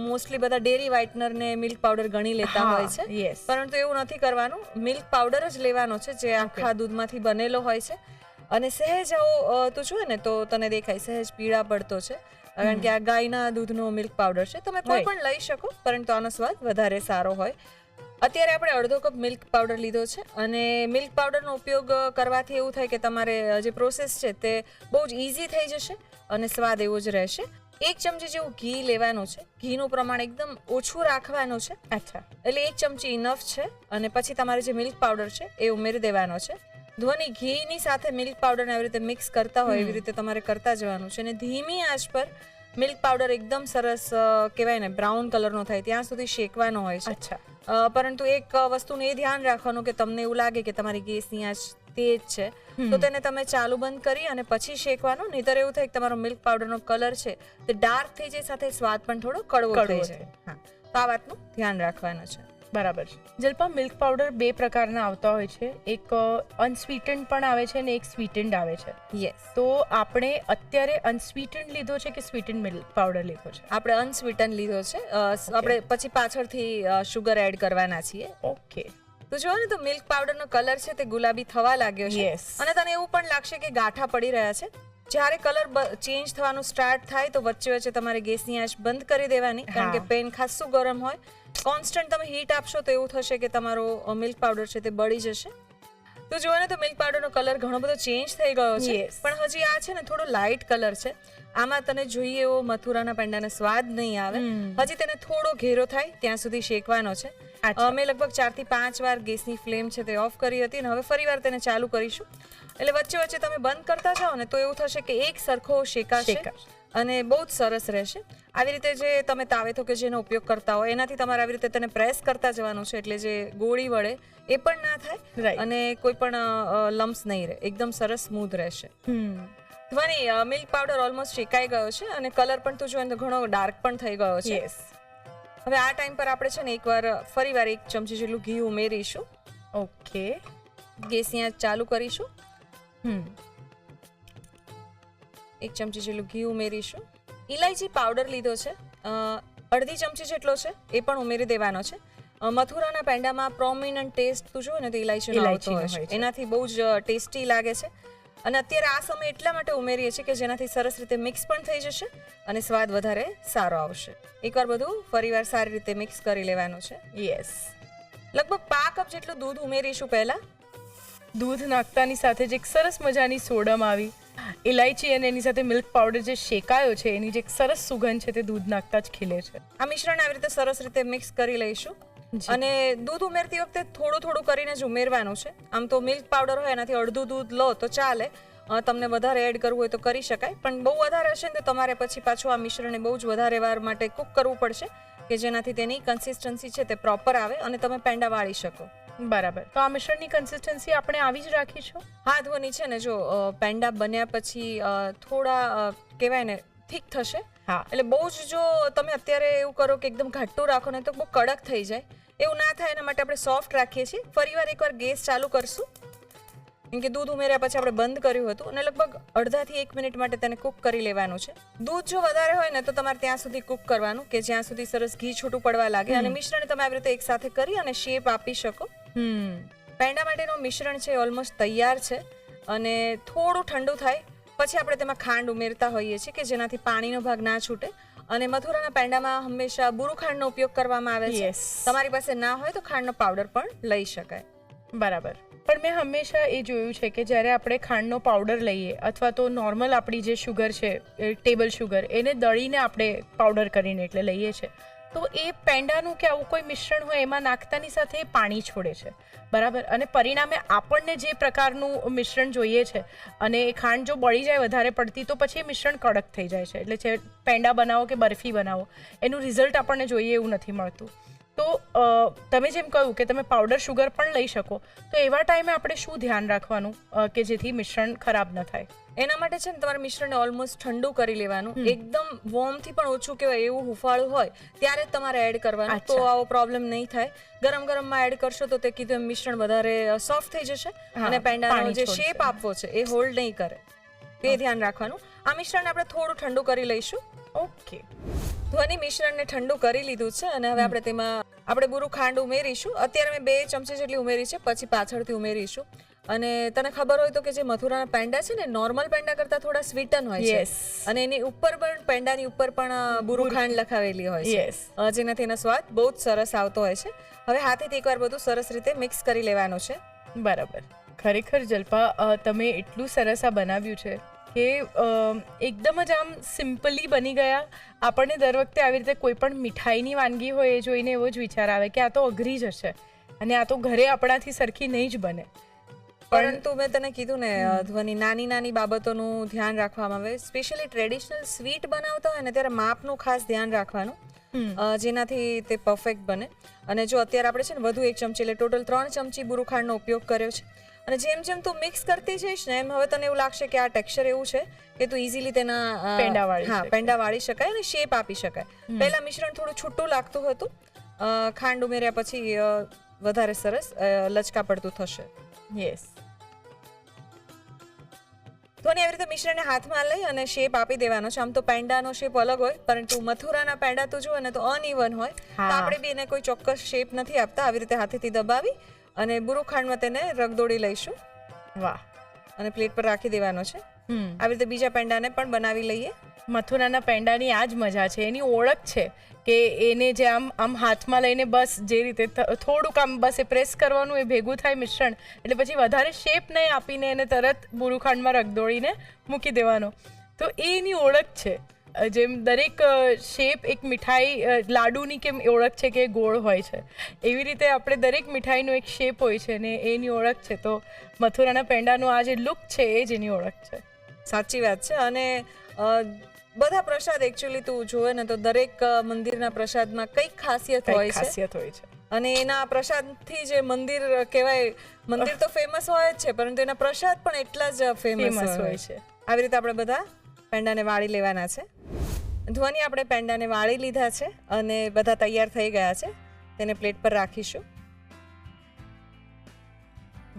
મોસ્ટલી બધા ડેરી વ્હાઇટનર ને મિલ્ક પાવડર ગણી લેતા હોય છે, પરંતુ એવું નથી કરવાનું. મિલ્ક પાવડર જ લેવાનો છે જે આખા દૂધમાંથી બનેલો હોય છે અને સહેજ આવો તું જુએ ને તો તને દેખાય સહેજ પીળા પડતો છે કારણ કે આ ગાયના દૂધનો મિલ્ક પાવડર છે. તમે કોઈ પણ લઈ શકો પરંતુ આનો સ્વાદ વધારે સારો હોય. અત્યારે આપણે અડધો કપ મિલ્ક પાવડર લીધો છે અને મિલ્ક પાવડરનો ઉપયોગ કરવાથી એવું થાય કે તમારે જે પ્રોસેસ છે તે બહુ જ ઇઝી થઈ જશે અને સ્વાદ એવો જ રહેશે. 1 ચમચી જેવું ઘી લેવાનું છે. ઘીનું પ્રમાણ એકદમ ઓછું રાખવાનું છે. અચ્છા, એટલે 1 ચમચી ઇનફ છે અને પછી તમારે જે મિલ્ક પાવડર છે એ ઉમેરી દેવાનો છે. ધ્વનિ ઘીની સાથે મિલ્ક પાવડરને આવી રીતે મિક્સ કરતા હોય એવી રીતે તમારે કરતા જવાનું છે અને ધીમી આંચ પર મિલ્ક પાવડર એકદમ સરસ કહેવાય ને બ્રાઉન કલરનો થાય ત્યાં સુધી શેકવાનો હોય છે. અચ્છા. પરંતુ એક વસ્તુનું એ ધ્યાન રાખવાનું કે તમને એવું લાગે કે તમારી ગેસની આંચ તેજ છે તો તેને તમે ચાલુ બંધ કરી અને પછી શેકવાનું. નહીંતર એવું થાય કે તમારો મિલ્ક પાવડરનો કલર છે તે ડાર્ક થઈ જાય, સાથે સ્વાદ પણ થોડો કડવો થઈ જાય. હા, તો આ વાતનું ધ્યાન રાખવાનું છે. બરાબર છે. જલ્પા, મિલ્ક પાવડર 2 પ્રકારના આવતા હોય છે, એક અનસ્વીટન્ડ પણ આવે છે અને એક સ્વીટન્ડ આવે છે. યસ. તો આપણે અત્યારે અનસ્વીટન્ડ લીધો છે કે સ્વીટન્ડ મિલ્ક પાવડર લીધો છે? આપણે અનસ્વીટન લીધો છે. આપણે પછી પાછળથી શુગર એડ કરવાના છીએ. ઓકે. તો જો ને તો મિલ્ક પાવડરનો કલર છે તે ગુલાબી થવા લાગ્યો છે અને તને એવું પણ લાગશે કે ગાંઠા પડી રહ્યા છે. જ્યારે કલર ચેન્જ થવાનું સ્ટાર્ટ થાય તો વચ્ચે વચ્ચે તમારે ગેસની આંચ બંધ કરી દેવાની કારણ કે પેન ખાસું ગરમ હોય. કોન્સ્ટન્ટ તમે હીટ આપશો તો એવું થશે કે તમારો મિલ્ક પાવડર છે તે બળી જશે. તો જોવો ને તો મિલ્ક પાવડરનો કલર ઘણો બધો ચેન્જ થઈ ગયો છે પણ હજી આ છે ને થોડો લાઇટ કલર છે. આમાં તને જોઈએ એવો મથુરાના પેંડાનો સ્વાદ નહીં આવે. હજી તેને થોડો ઘેરો થાય ત્યાં સુધી શેકવાનો છે. અચ્છા. મેં લગભગ 4 થી 5 વાર ગેસની ફ્લેમ છે તે ઓફ કરી હતી અને હવે ફરીવાર તેને ચાલુ કરીશું. એટલે વચ્ચે વચ્ચે તમે બંધ કરતા જાઓ ને તો એવું થશે કે એક સરખો શેકાશે અને બહુ જ સરસ રહેશે. આવી રીતે જે તમે તાવેથો કે જેનો ઉપયોગ કરતા હોય એનાથી તમારે આવી રીતે તેને પ્રેસ કરતા જવાનું છે, એટલે જે ગોળી વળે એ પણ ના થાય અને કોઈ પણ લમ્સ નહીં રહે, એકદમ સરસ સ્મૂધ રહેશે. ધ્વનિ, મિલ્ક પાવડર ઓલમોસ્ટ શેકાઈ ગયો છે અને કલર પણ તું જોઈને તો ઘણો ડાર્ક પણ થઈ ગયો છે. હવે આ ટાઈમ પર આપણે છે ને એકવાર ફરીવાર 1 ચમચી જેટલું ઘી ઉમેરીશું. ઓકે. ગેસ અહીંયા ચાલુ કરીશું. 1 ચમચી જેટલું ઘી ઉમેરીશું. ઇલાયચી પાવડર લીધો છે, અડધી ચમચી જેટલો છે, એ પણ ઉમેરી દેવાનો છે. મથુરાના પેંડામાં પ્રોમિનન્ટ ટેસ્ટ તું જોવે ને તો ઇલાયચીનો આવતો હોય છે, એનાથી બહુ જ ટેસ્ટી લાગે છે. અને અત્યારે આ સમય એટલા માટે ઉમેરીએ છીએ કે જેનાથી સરસ રીતે મિક્સ પણ થઈ જશે અને સ્વાદ વધારે સારો આવશે. એકવાર બધું ફરીવાર સારી રીતે મિક્સ કરી લેવાનું છે. લગભગ 5 કપ જેટલું દૂધ ઉમેરીશું. પહેલા દૂધ નાખતાની સાથે જ એક સરસ મજાની સોડમ આવી, ઇલાયચી અને એની સાથે મિલ્ક પાવડર જે શેકાયો છે એની જે એક સરસ સુગંધ છે તે દૂધ નાખતા જ ખીલે છે. આ મિશ્રણ આવી રીતે સરસ રીતે મિક્સ કરી લઈશું અને દૂધ ઉમેરતી વખતે થોડું થોડું કરીને જ ઉમેરવાનું છે. આમ તો મિલ્ક પાવડર હોય એનાથી અડધું દૂધ લો તો ચાલે, તમને વધારે એડ કરવું હોય તો કરી શકાય, પણ બહુ વધારે હશે ને તો તમારે પછી પાછું આ મિશ્રણને બહુ જ વધારે વાર માટે કુક કરવું પડશે કે જેનાથી તેની કન્સિસ્ટન્સી છે તે પ્રોપર આવે અને તમે પેંડા વાળી શકો. બરાબર. તો આ મિશ્રણની કન્સિસ્ટન્સી આપણે આવી જ રાખીશું. હા ધ્વનિ, છે ને જો પેંડા બન્યા પછી થોડા કહેવાય ને થીક થશે. એટલે બહુ જ જો તમે અત્યારે એવું કરો કે એકદમ ઘાટું રાખો ને તો બહુ કડક થઈ જાય, એવું ના થાય એના માટે આપણે સોફ્ટ રાખીએ છીએ. ફરીવાર એકવાર ગેસ ચાલુ કરશું, કેમ કે દૂધ ઉમેર્યા પછી આપણે બંધ કર્યું હતું અને લગભગ અડધા થી 1 મિનિટ માટે તેને કુક કરી લેવાનું છે. દૂધ જો વધારે હોય ને તો તમારે ત્યાં સુધી કુક કરવાનું કે જ્યાં સુધી સરસ ઘી છૂટું પડવા લાગે અને મિશ્રણ તમે આવી રીતે એકસાથે કરી અને શેપ આપી શકો. પેંડા માટેનું મિશ્રણ છે ઓલમોસ્ટ તૈયાર છે અને થોડું ઠંડુ થાય પછી આપણે તેમાં ખાંડ ઉમેરતા હોઈએ છીએ કે જેનાથી પાણીનો ભાગ ના છૂટે. અને મથુરાના પેંડામાં હંમેશા બુરુ ખાંડનો ઉપયોગ કરવામાં આવે છે. તમારી પાસે ના હોય તો ખાંડનો પાવડર પણ લઈ શકાય. બરાબર. પણ મેં હંમેશા એ જોયું છે કે જ્યારે આપણે ખાંડનો પાવડર લઈએ અથવા તો નોર્મલ આપણી જે શુગર છે ટેબલ શુગર એને દળીને આપણે પાવડર કરીને એટલે લઈએ છીએ, તો એ પેંડાનું કે આવું કોઈ મિશ્રણ હોય એમાં નાખતાની સાથે એ પાણી છોડે છે. બરાબર. અને પરિણામે આપણને જે પ્રકારનું મિશ્રણ જોઈએ છે અને એ ખાંડ જો બળી જાય વધારે પડતી તો પછી એ મિશ્રણ કડક થઈ જાય છે. એટલે છે પેંડા બનાવો કે બરફી બનાવો એનું રિઝલ્ટ આપણને જોઈએ એવું નથી મળતું. તો તમે જેમ કહ્યું કે તમે પાવડર શુગર પણ લઈ શકો, તો એવા ટાઈમે આપણે શું ધ્યાન રાખવાનું કે જેથી મિશ્રણ ખરાબ ન થાય? એના માટે છે ને તમારે મિશ્રણને ઓલમોસ્ટ ઠંડુ કરી લેવાનું. એકદમ વોર્મથી પણ ઓછું કહેવાય એવું હુંફાળું હોય ત્યારે જ તમારે એડ કરવાનું, તો આવો પ્રોબ્લેમ નહીં થાય. ગરમ ગરમમાં એડ કરશો તો તે કીધું એમ મિશ્રણ વધારે સોફ્ટ થઈ જશે અને પેંડાનો જે શેપ આપવો છે એ હોલ્ડ નહીં કરે, તે ધ્યાન રાખવાનું. આ મિશ્રણને આપણે થોડું ઠંડુ કરી લઈશું. ઓકે. ધ્વનિ, મિશ્રણને ઠંડુ કરી લીધું છે અને હવે આપણે તેમાં આપણે બુરુ ખાંડ ઉમેરીશું. અત્યારે મેં 2 ચમચી જેટલી ઉમેરી છે, પછી પાછળથી ઉમેરીશું. અને તને ખબર હોય તો કે જે મથુરાના પેંડા છે ને નોર્મલ પેંડા કરતા થોડા સ્વીટન હોય છે અને એની ઉપર પણ પેંડાની ઉપર પણ બુરુ ખાંડ લખાવેલી હોય છે, જેનાથી એનો સ્વાદ બહુ જ સરસ આવતો હોય છે. હવે હાથેથી એકવાર બધું સરસ રીતે મિક્સ કરી લેવાનું છે. બરાબર. ખરેખર જલ્પા, તમે એટલું સરસ આ બનાવ્યું છે કે એકદમ જ આમ સિમ્પલી બની ગયા. આપણને દર વખતે આવી રીતે કોઈ પણ મીઠાઈની વાનગી હોય એ જોઈને એવો જ વિચાર આવે કે આ તો અઘરી જ હશે અને આ તો ઘરે આપણાથી સરખી નહીં જ બને. પરંતુ મેં તને કીધું ને ધ્વનિ, નાની નાની બાબતોનું ધ્યાન રાખવામાં આવે. સ્પેશિયલી ટ્રેડિશનલ સ્વીટ બનાવતા હોય ને ત્યારે માપનું ખાસ ધ્યાન રાખવાનું, જેનાથી તે પરફેક્ટ બને. અને જો અત્યારે આપણે છે ને વધુ 1 ચમચી એટલે ટોટલ 3 ચમચી બુરુ ખાંડનો ઉપયોગ કર્યો છે. અને જેમ જેમ તું મિક્સ કરતી જઈશ ને એમ હવે તને એવું લાગશે કે આ ટેક્સચર એવું છે કે તું ઇઝીલી તેના પેંડા વાળી શકાય અને શેપ આપી શકાય. પહેલા મિશ્રણ થોડું છૂટું લાગતું હતું, ખાંડ ઉમેર્યા પછી વધારે સરસ લચકા પડતું થશે. ધ્વનિ, આવી રીતે મિશ્રણને હાથમાં લઈ અને શેપ આપી દેવાનો છે. આમ તો પેંડાનો શેપ અલગ હોય, પરંતુ મથુરાના પેંડા તો જુઓ ને તો અનઇવન હોય, તો આપણે બી એને કોઈ ચોક્કસ શેપ નથી આપતા. આવી રીતે હાથેથી દબાવી અને બુરુ ખાંડમાં તેને રગદોડી લઈશું. વાહ. અને પ્લેટ પર રાખી દેવાનો છે. આવી રીતે બીજા પેંડાને પણ બનાવી લઈએ. મથુરાના પેંડાની આ જ મજા છે, એની ઓળખ છે કે એને જે આમ હાથમાં લઈને બસ જે રીતે થોડુંક આમ બસ એ પ્રેસ કરવાનું, એ ભેગું થાય મિશ્રણ, એટલે પછી વધારે શેપ નહીં આપીને એને તરત બુરુ ખાંડમાં રગદોળીને મૂકી દેવાનો. તો એ એની ઓળખ છે. જેમ દરેક શેપ એક મીઠાઈ લાડુની કેમ ઓળખ છે કે ગોળ હોય છે, એવી રીતે આપણે દરેક મીઠાઈનો એક શેપ હોય છે ને એની ઓળખ છે. તો મથુરાના પેંડાનો આ જે લુક છે એ જ એની ઓળખ છે. સાચી વાત છે. અને બધા પ્રસાદ એકચ્યુઅલી તું જોવે ને તો દરેક મંદિરના પ્રસાદમાં કંઈક ખાસિયત હોય છે. અને એના પ્રસાદથી જે મંદિર કહેવાય, મંદિર તો ફેમસ હોય જ છે, પરંતુ એના પ્રસાદ પણ એટલા જ ફેમસ હોય છે. આવી રીતે આપણે બધા પેંડાને વાળી લેવાના છે. ધ્વનિ, આપણે પેંડાને વાળી લીધા છે અને બધા તૈયાર થઈ ગયા છે. તેને પ્લેટ પર રાખીશું.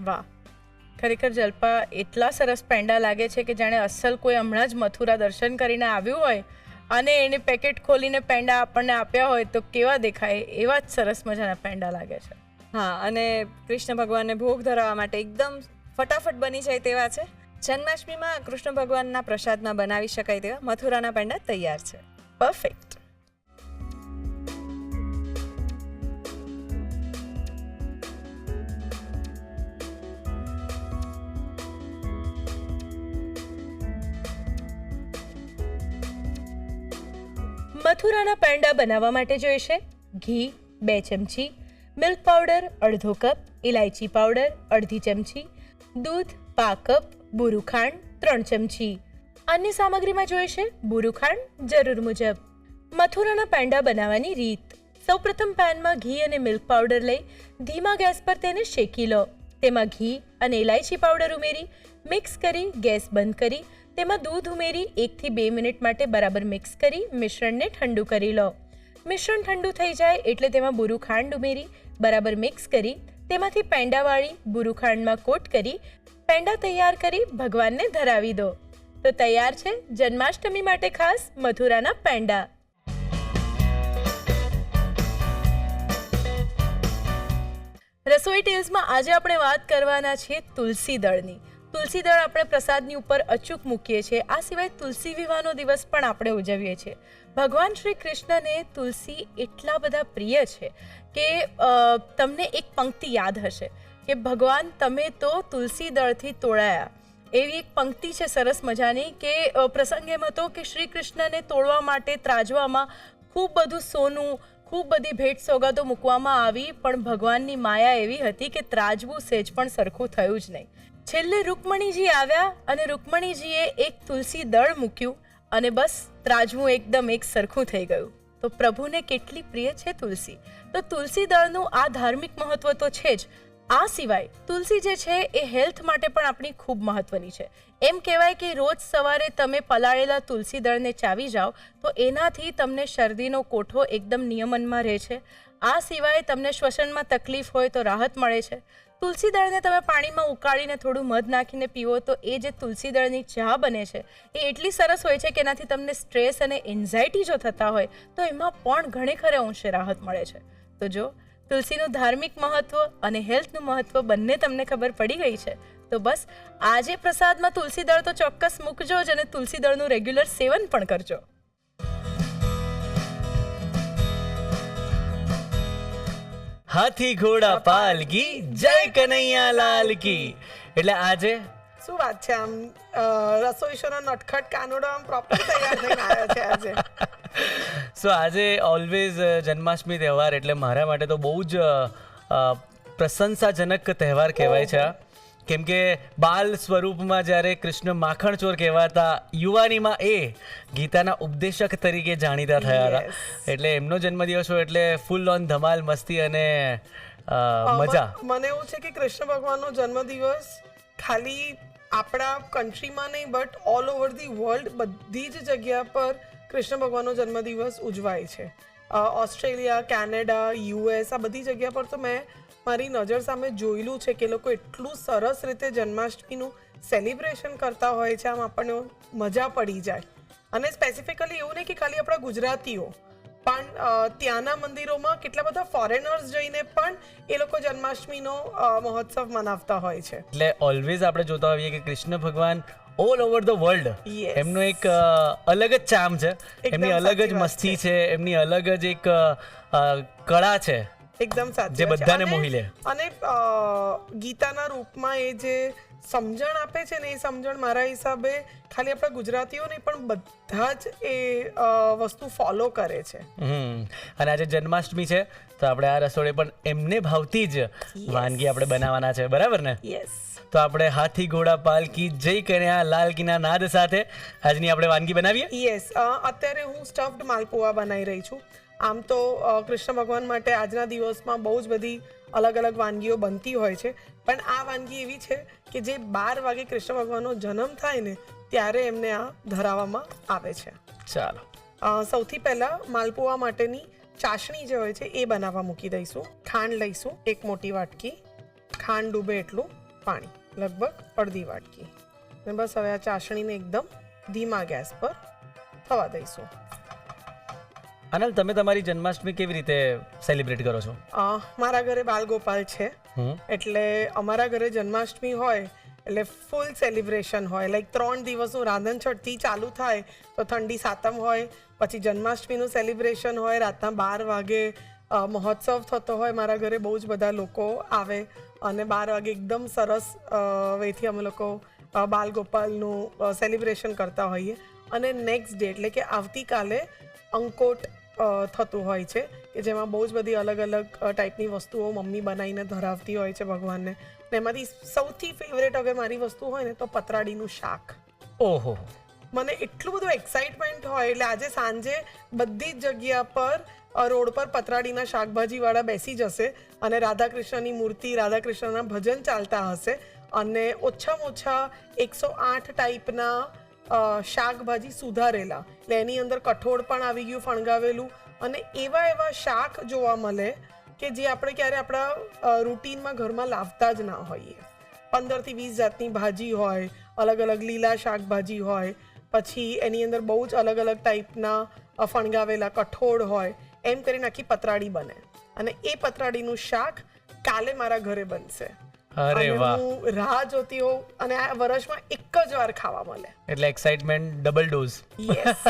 વાહ, ખરેખર જલ્પા એટલા સરસ પેંડા લાગે છે કે જાણે અસલ કોઈ હમણાં જ મથુરા દર્શન કરીને આવ્યું હોય અને એને પેકેટ ખોલીને પેંડા આપણને આપ્યા હોય તો કેવા દેખાય એવા જ સરસ મજાના પેંડા લાગે છે. હા, અને કૃષ્ણ ભગવાનને ભોગ ધરાવવા માટે એકદમ ફટાફટ બની જાય તેવા છે. જન્માષ્ટમીમાં કૃષ્ણ ભગવાનના પ્રસાદમાં બનાવી શકાય તેવા મથુરાના પેંડા તૈયાર છે. પરફેક્ટ. મથુરાના પેંડા બનાવવા માટે જોઈશે ઘી 2 ચમચી, મિલ્ક પાવડર અડધો કપ, ઇલાયચી પાવડર અડધી ચમચી, દૂધ પા કપ, બુરું ખાંડ 3 ચમચી. અન્ય સામગ્રીમાં જોઈશે બુરું ખાંડ જરૂર મુજબ. મથુરાના પેંડા બનાવવાની રીત: સૌપ્રથમ પેનમાં ઘી અને મિલ્ક પાવડર લઈ ધીમા ગેસ પર તેને શેકી લો. તેમાં ઘી અને ઇલાયચી પાવડર ઉમેરી મિક્સ કરી ગેસ બંધ કરી તેમાં દૂધ ઉમેરી 1 થી 2 મિનિટ માટે બરાબર મિક્સ કરી મિશ્રણને ઠંડુ કરી લો. મિશ્રણ ઠંડુ થઈ જાય એટલે તેમાં બુરું ખાંડ ઉમેરી બરાબર મિક્સ કરી તેમાંથી પેંડા વાળી બુરું ખાંડમાં કોટ કરી પેંડા તૈયાર કરી ભગવાનને ધરાવી દો. તો તૈયાર છે જન્માષ્ટમી માટે ખાસ મથુરાના પેંડા. રસોઈ ટેલ્સમાં આજે આપણે વાત કરવાના છીએ તુલસી દળની. તુલસી દળ આપણે પ્રસાદની ઉપર અચૂક મૂકીએ છીએ. આ સિવાય તુલસી વિવાહનો દિવસ પણ આપણે ઉજવીએ છીએ. ભગવાન શ્રી કૃષ્ણને તુલસી એટલા બધા પ્રિય છે કે તમને એક પંક્તિ યાદ હશે કે ભગવાન તમે તો તુલસી દળથી તોડાયા. એવી એક પંક્તિ છે સરસ મજાની કે પ્રસંગ એમ હતો કે શ્રી કૃષ્ણને તોડવા માટે ત્રાજવામાં ખૂબ બધું સોનું, ખૂબ બધી ભેટ સોગાદો મૂકવામાં આવી, પણ ભગવાનની માયા એવી હતી કે ત્રાજવું સેજ પણ સરખું થયું જ નહીં. છેલ્લે રૂકમણીજી આવ્યા અને રૂકમણીજીએ એક તુલસી દળ મૂક્યું અને બસ ત્રાજવું એકદમ એક સરખું થઈ ગયું. તો પ્રભુને કેટલી પ્રિય છે તુલસી. તો તુલસી દળનું આ ધાર્મિક મહત્વ તો છે જ. આ સિવાય તુલસી જે છે એ હેલ્થ માટે પણ આપણી ખૂબ મહત્વની છે. એમ કહેવાય કે રોજ સવારે તમે પલાળેલા તુલસી દળને ચાવી જાઓ તો એનાથી તમને શરદીનો કોઠો એકદમ નિયમનમાં રહે છે. આ સિવાય તમને શ્વસનમાં તકલીફ હોય તો રાહત મળે છે. તુલસી દળને તમે પાણીમાં ઉકાળીને થોડું મધ નાખીને પીવો તો એ જે તુલસી દળની ચા બને છે એ એટલી સરસ હોય છે કે એનાથી તમને સ્ટ્રેસ અને એન્ઝાયટી જો થતા હોય તો એમાં પણ ઘણે ખરે અંશે રાહત મળે છે. તો જો તુલસીનું ધાર્મિક મહત્વ અને હેલ્થનું મહત્વ બંને તમને ખબર પડી ગઈ છે તો બસ આજે પ્રસાદમાં તુલસી દળ તો ચોક્કસ મૂકજો જ અને તુલસી દળનું રેગ્યુલર સેવન પણ કરજો. હાથી ઘોડા પાલકી, જય કનૈયા લાલ કી. એટલે આજે શું વાત છે, આમ રસોઈ શોનો નટખટ કાનુડો આમ પ્રોપર તૈયાર થઈને આવ્યો છે આજે. સો આજે ઓલવેઝ જન્માષ્ટમી તહેવાર એટલે મારા માટે તો બહુ જ પ્રશંસાજનક તહેવાર કહેવાય છે. કેમ કે બાલ સ્વરૂપમાં જ્યારે કૃષ્ણ માખણચોર કહેવાતા, યુવાનીમાં એ ગીતાના ઉપદેશક તરીકે જાણીતા થયા હતા. એટલે એમનો જન્મદિવસ હોય એટલે ફૂલ ઓન ધમાલ, મસ્તી અને મજા. મને એવું છે કે કૃષ્ણ ભગવાનનો જન્મદિવસ ખાલી આપણા કન્ટ્રીમાં નહીં but all over the world બધી જ જગ્યા પર કૃષ્ણ ભગવાનનો જન્મદિવસ ઉજવાય છે. ઓસ્ટ્રેલિયા, કેનેડા, યુએસ, આ બધી જગ્યા પર તો મેં મારી નજર સામે જોયેલું છે કે લોકો એટલું સરસ રીતે જન્માષ્ટમીનું સેલિબ્રેશન કરતા હોય છે, આમ આપણને મજા પડી જાય. અને સ્પેસિફિકલી એવું નહીં કે ખાલી આપણા ગુજરાતીઓ, પણ ત્યાંના મંદિરોમાં કેટલા બધા ફોરેનર્સ જઈને પણ એ લોકો જન્માષ્ટમીનો મહોત્સવ મનાવતા હોય છે. એટલે ઓલવેઝ આપણે જોતા હોઈએ કે કૃષ્ણ ભગવાન ઓલ ઓવર ધ વર્લ્ડ એમનો એક અલગ જ ચાર્મ છે, એમની અલગ જ મસ્તી છે, એમની અલગ જ એક કળા છે એકદમ સાચી જે વાત છે. બધાને અને- મોહી લે. અને ગીતાના રૂપમાં એ જે સમજણ આપે છે ને, એ સમજણ મારા હિસાબે ખાલી આપણા ગુજરાતીઓ નહીં પણ બધા જ એ વસ્તુ ફોલો કરે છે. અને આજે જન્માષ્ટમી છે તો આપણે આ રસોડે પણ એમને ભાવતી જ વાનગી આપણે બનાવવાના છે, બરાબર ને? યસ. તો આપણે હાથી ઘોડા પાલકી જય કન્યા લાલ કીના નાદ સાથે આજની આપણે વાનગી બનાવીએ. યસ, અત્યારે હું સ્ટફ્ડ માલપુઆ બનાવી રહી છું. આમ તો કૃષ્ણ ભગવાન માટે આજના દિવસમાં બહુ જ બધી અલગ અલગ વાનગીઓ બનતી હોય છે, પણ આ વાનગી એવી છે કે જે 12 વાગે કૃષ્ણ ભગવાનનો જન્મ થાય ને ત્યારે એમને આ ધરાવવામાં આવે છે. ચાલો. સૌથી પહેલાં માલપુઆ માટેની ચાસણી જે હોય છે એ બનાવવા મૂકી દઈશું. ખાંડ લઈશું 1 મોટી વાટકી, ખાંડ ડૂબે એટલું પાણી, લગભગ અડધી વાટકી. અને બસ હવે આ ચાસણીને એકદમ ધીમા ગેસ પર થવા દઈશું. આનલ, તમે તમારી જન્માષ્ટમી કેવી રીતે સેલિબ્રેટ કરો છો? મારા ઘરે બાલગોપાલ છે, એટલે અમારા ઘરે જન્માષ્ટમી હોય એટલે ફૂલ સેલિબ્રેશન હોય. લાઈક 3 દિવસનું રાંધણછટથી ચાલુ થાય તો ઠંડી સાતમ હોય, પછી જન્માષ્ટમીનું સેલિબ્રેશન હોય, રાતના 12 વાગે મહોત્સવ થતો હોય. મારા ઘરે બહુ જ બધા લોકો આવે અને 12 વાગે એકદમ સરસ વેથી અમે લોકો બાલગોપાલનું સેલિબ્રેશન કરતા હોઈએ. અને નેક્સ્ટ ડે એટલે કે આવતીકાલે અંકોટ થતું હોય છે કે જેમાં બહુ જ બધી અલગ અલગ ટાઈપની વસ્તુઓ મમ્મી બનાવીને ધરાવતી હોય છે ભગવાનને. ને એમાંથી સૌથી ફેવરેટ અગર મારી વસ્તુ હોય ને તો પતરાડીનું શાક. ઓહો, મને એટલું બધું એક્સાઇટમેન્ટ હોય એટલે આજે સાંજે બધી જ જગ્યા પર રોડ પર પતરાડીના શાકભાજીવાળા બેસી જશે અને રાધાકૃષ્ણની મૂર્તિ, રાધાકૃષ્ણના ભજન ચાલતા હશે અને ઓછામાં ઓછા 108 ટાઈપના શાકભાજી સુધારેલા, એટલે એની અંદર કઠોળ પણ આવી ગયું ફણગાવેલું, અને એવા શાક જોવા મળે કે જે આપણે ક્યારે આપણા રૂટીનમાં ઘરમાં લાવતા જ ના હોઈએ. 15 થી 20 જાતની ભાજી હોય, અલગ અલગ લીલા શાકભાજી હોય, પછી એની અંદર બહુ જ અલગ અલગ ટાઈપના ફણગાવેલા કઠોળ હોય, એમ કરીને આખી પતરાડી બને. અને એ પતરાડીનું શાક કાલે મારા ઘરે બનશે. અરે વાહ, હું રાહ જોતી હોઉં અને આ વર્ષમાં એક જ વાર ખાવા મળે એટલે એક્સાઇટમેન્ટ ડબલ ડોઝ. યસ.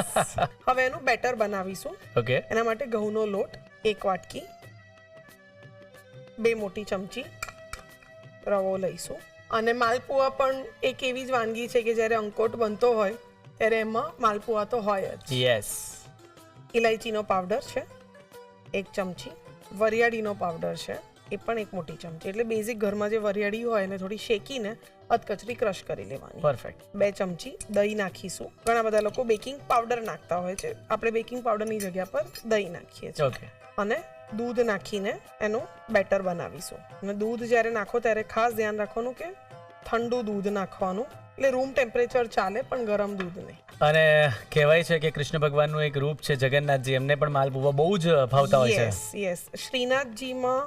હવે એનું બેટર બનાવીશું. ઓકે. એના માટે ઘઉંનો લોટ 1 વાટકી, 2 મોટી ચમચી રવો લઈશું. અને માલપુઆ પણ એક એવી જ વાનગી છે કે જ્યારે અંકોટ બનતો હોય ત્યારે એમાં માલપુઆ તો હોય જ. યસ. ઇલાયચીનો પાવડર છે 1 ચમચી, વરિયાળીનો પાવડર છે એ પણ 1 મોટી ચમચી. એટલે બેઝિક ઘરમાં જે વરિયાળી હોય એને થોડી શેકીને અધકચરી ક્રશ કરી લેવાની. પરફેક્ટ. 2 ચમચી દહીં નાખીશું. ઘણા બધા લોકો બેકિંગ પાવડર નાખતા હોય છે, આપણે બેકિંગ પાવડરની જગ્યા પર દહીં નાખીએ છીએ. ઓકે. અને દૂધ નાખીને એનું બેટર બનાવીશું. અને દૂધ જ્યારે નાખો ત્યારે ખાસ ધ્યાન રાખવાનું કે ઠંડુ દૂધ નાખવાનું, એટલે રૂમ ટેમ્પરેચર ચાલે પણ ગરમ દૂધ નહીં. અને કહેવાય છે કે કૃષ્ણ ભગવાનનું એક રૂપ છે જગન્નાથજી, એમને પણ માલપુઆ બહુ જ ભાવતા હોય છે. યસ. શ્રીનાથજીમાં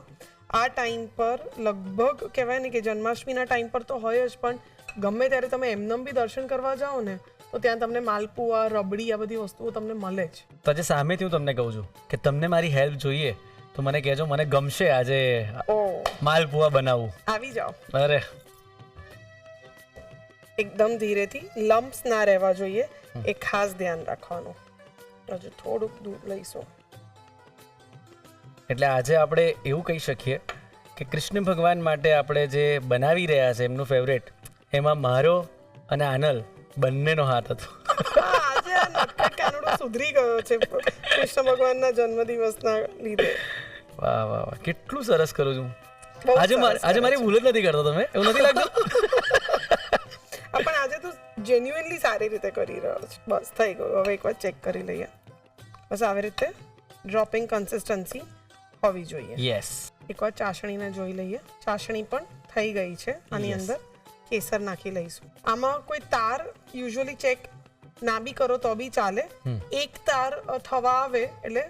આ ટાઈમ પર લગભગ કહેવાય ને કે જન્માષ્ટમીના ટાઈમ પર તો હોય જ, પણ ગમે ત્યારે તમે એમનેમ બી દર્શન કરવા જાઓ ને તો ત્યાં તમને માલપુઆ, રબડી, આ બધી વસ્તુઓ તમને મળે જ. તો આજે સામેથી હું તમને કહું છું કે તમને મારી હેલ્પ જોઈએ તો મને કહેજો, મને ગમશે આજે માલપુઆ બનાવવું. આવી જાઓ. અરે એકદમ ધીરેથી, લમ્પ્સ ના રહેવા જોઈએ એ ખાસ ધ્યાન રાખવાનું. હજુ થોડુંક દૂધ લઈશું. એટલે આજે આપણે એવું કહી શકીએ કે કૃષ્ણ ભગવાન માટે આપણે જે બનાવી રહ્યા છે એમનું ફેવરેટ, એમાં મારો અને આનલ બંનેનો હાથ હતો. આજે આ નટખટ કાનુડો સુધરી ગયો છે કૃષ્ણ ભગવાનના જન્મદિવસના લીધે. વાહ વાહ વાહ, કેટલું સરસ કરું છું બહુ આજે. સરસ આજે મારી ભૂલ જ નથી કરતો તમે, એવું નથી લાગતું? પણ આજે તો જેન્યુઇનલી સારી રીતે કરી રહ્યો છે. બસ થઈ ગયું. હવે એકવાર ચેક કરી લઈએ. બસ આવી રીતે ડ્રોપિંગ કન્સિસ્ટન્સી હોવી જોઈએ. યસ. એકવાર ચાસણીને જોઈ લઈએ. ચાસણી પણ થઈ ગઈ છે. આની અંદર કેસર નાખી લઈશું. આમાં કોઈ તાર યુઝ્યુઅલી ચેક ના બી કરો તો બી ચાલે. એક તાર થવા આવે એટલે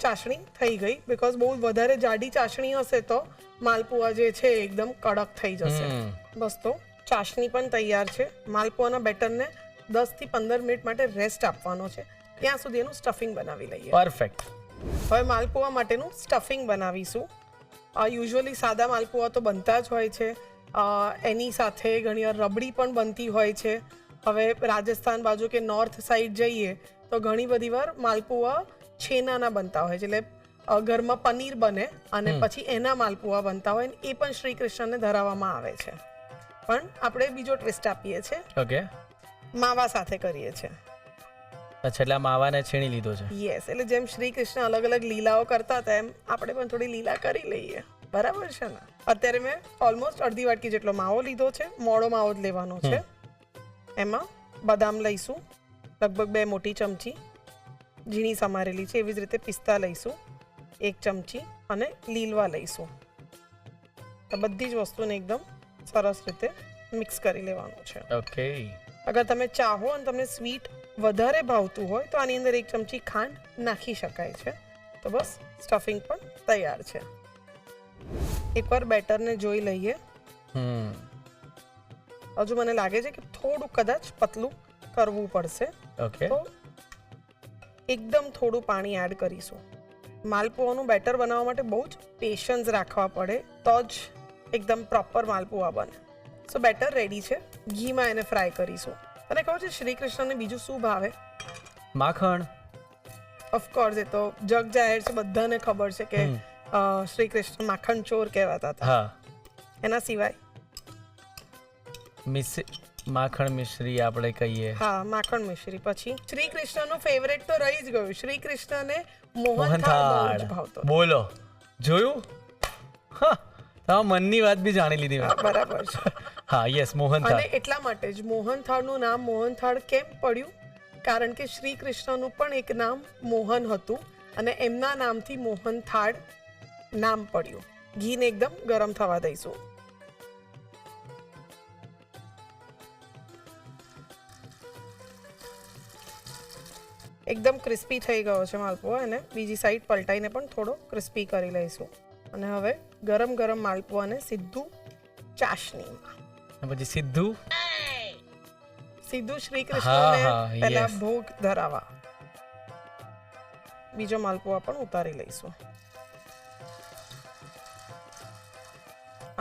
ચાસણી થઈ ગઈ. બીકોઝ બહુ વધારે જાડી ચાસણી હશે તો માલપુઆ જે છે એકદમ કડક થઈ જશે. બસ તો ચાસણી પણ તૈયાર છે. માલપુઆના બેટરને 10 થી 15 મિનિટ માટે રેસ્ટ આપવાનો છે. ત્યાં સુધી એનું સ્ટફિંગ બનાવી લઈએ. પરફેક્ટ. હવે માલપુઆ માટેનું સ્ટફિંગ બનાવીશું. યુઝ્યુઅલી સાદા માલપુઆ તો બનતા જ હોય છે. એની સાથે ઘણીવાર રબડી પણ બનતી હોય છે. હવે રાજસ્થાન બાજુ કે નોર્થ સાઈડ જઈએ તો ઘણી બધી વાર માલપુઆ છેનાના બનતા હોય છે. એટલે ઘરમાં પનીર બને અને પછી એના માલપુઆ બનતા હોય ને એ પણ શ્રી કૃષ્ણને ધરાવવામાં આવે છે. પણ આપણે બીજો ટ્વિસ્ટ આપીએ છીએ, ઓકે, માવા સાથે કરીએ છીએ. અચ્છા, એટલે આ માવાને છીણી લીધો છે. યસ, એટલે જેમ શ્રી કૃષ્ણ અલગ અલગ લીલાઓ કરતા હતા એમ આપણે પણ થોડી લીલા કરી લઈએ. બરાબર છે ને? અત્યારે મેં ઓલમોસ્ટ અડધી વાટકી જેટલો માવો લીધો છે. મોડો માવો જ લેવાનો છે. એમાં બદામ લઈશું લગભગ 2 મોટી ચમચી, ઝીણી સમારેલી છે. એવી જ રીતે પિસ્તા લઈશું 1 ચમચી અને લીલવા લઈશું. તો બધી જ વસ્તુને એકદમ સરસ રીતે મિક્સ કરી લેવાનું છે. ઓકે, અગર તમે ચાહો અને તમને સ્વીટ વધારે ભાવતું હોય તો આની અંદર 1 ચમચી ખાંડ નાખી શકાય છે. તો બસ સ્ટફિંગ પણ તૈયાર છે. એકવાર બેટરને જોઈ લઈએ. હજુ મને લાગે છે કે થોડું કદાચ પતલું કરવું પડશે. ઓકે, તો એકદમ થોડું પાણી એડ કરીશું. માલપુઆનું બેટર બનાવવા માટે બહુ જ પેશન્સ રાખવા પડે તો જ એકદમ પ્રોપર માલપુઆ બને. સો બેટર રેડી છે. ઘીમાં એને ફ્રાય કરીશું. તને ખબર છે શ્રી કૃષ્ણને બીજું શું ભાવે? માખણ. ઓફકોર્સ, એ તો જગ જાહેર છે, બધાને ખબર છે કે શ્રી કૃષ્ણ માખણ ચોર કહેવાતા હતા. હા, એના સિવાય માખણ મિશ્રી આપણે કહીએ. હા, માખણ મિશ્રી. પછી શ્રી કૃષ્ણનું ફેવરેટ તો રહી જ ગયું. શ્રી કૃષ્ણને મોહનથાળ બહુ મોહનથાળ. જ ભાવતો. બોલો, જોયું? હા, તમારા મનની વાત બી જાણી લીધી મેં. બરાબર છે. હા, યસ, મોહનથાળ. અને એટલા માટે જ મોહનથાળનું નામ મોહનથાળ કેમ પડ્યું? કારણ કે શ્રી કૃષ્ણનું પણ એક નામ મોહન હતું અને એમના નામથી મોહનથાળ નામ પડ્યું. ઘીને એકદમ ગરમ થવા દઈશું. એકદમ ક્રિસ્પી થઈ ગયો છે માલપુઆ, અને બીજી સાઈડ પલટાઈને પણ થોડો ક્રિસ્પી કરી લઈશું. અને હવે ગરમ ગરમ માલપુઆને સીધું ચાશણીમાં, પછી સીધું શ્રી કૃષ્ણને હા, પહેલા yes. ભોગ ધરાવા. બીજો માલપુઆ પણ ઉતારી લઈશું.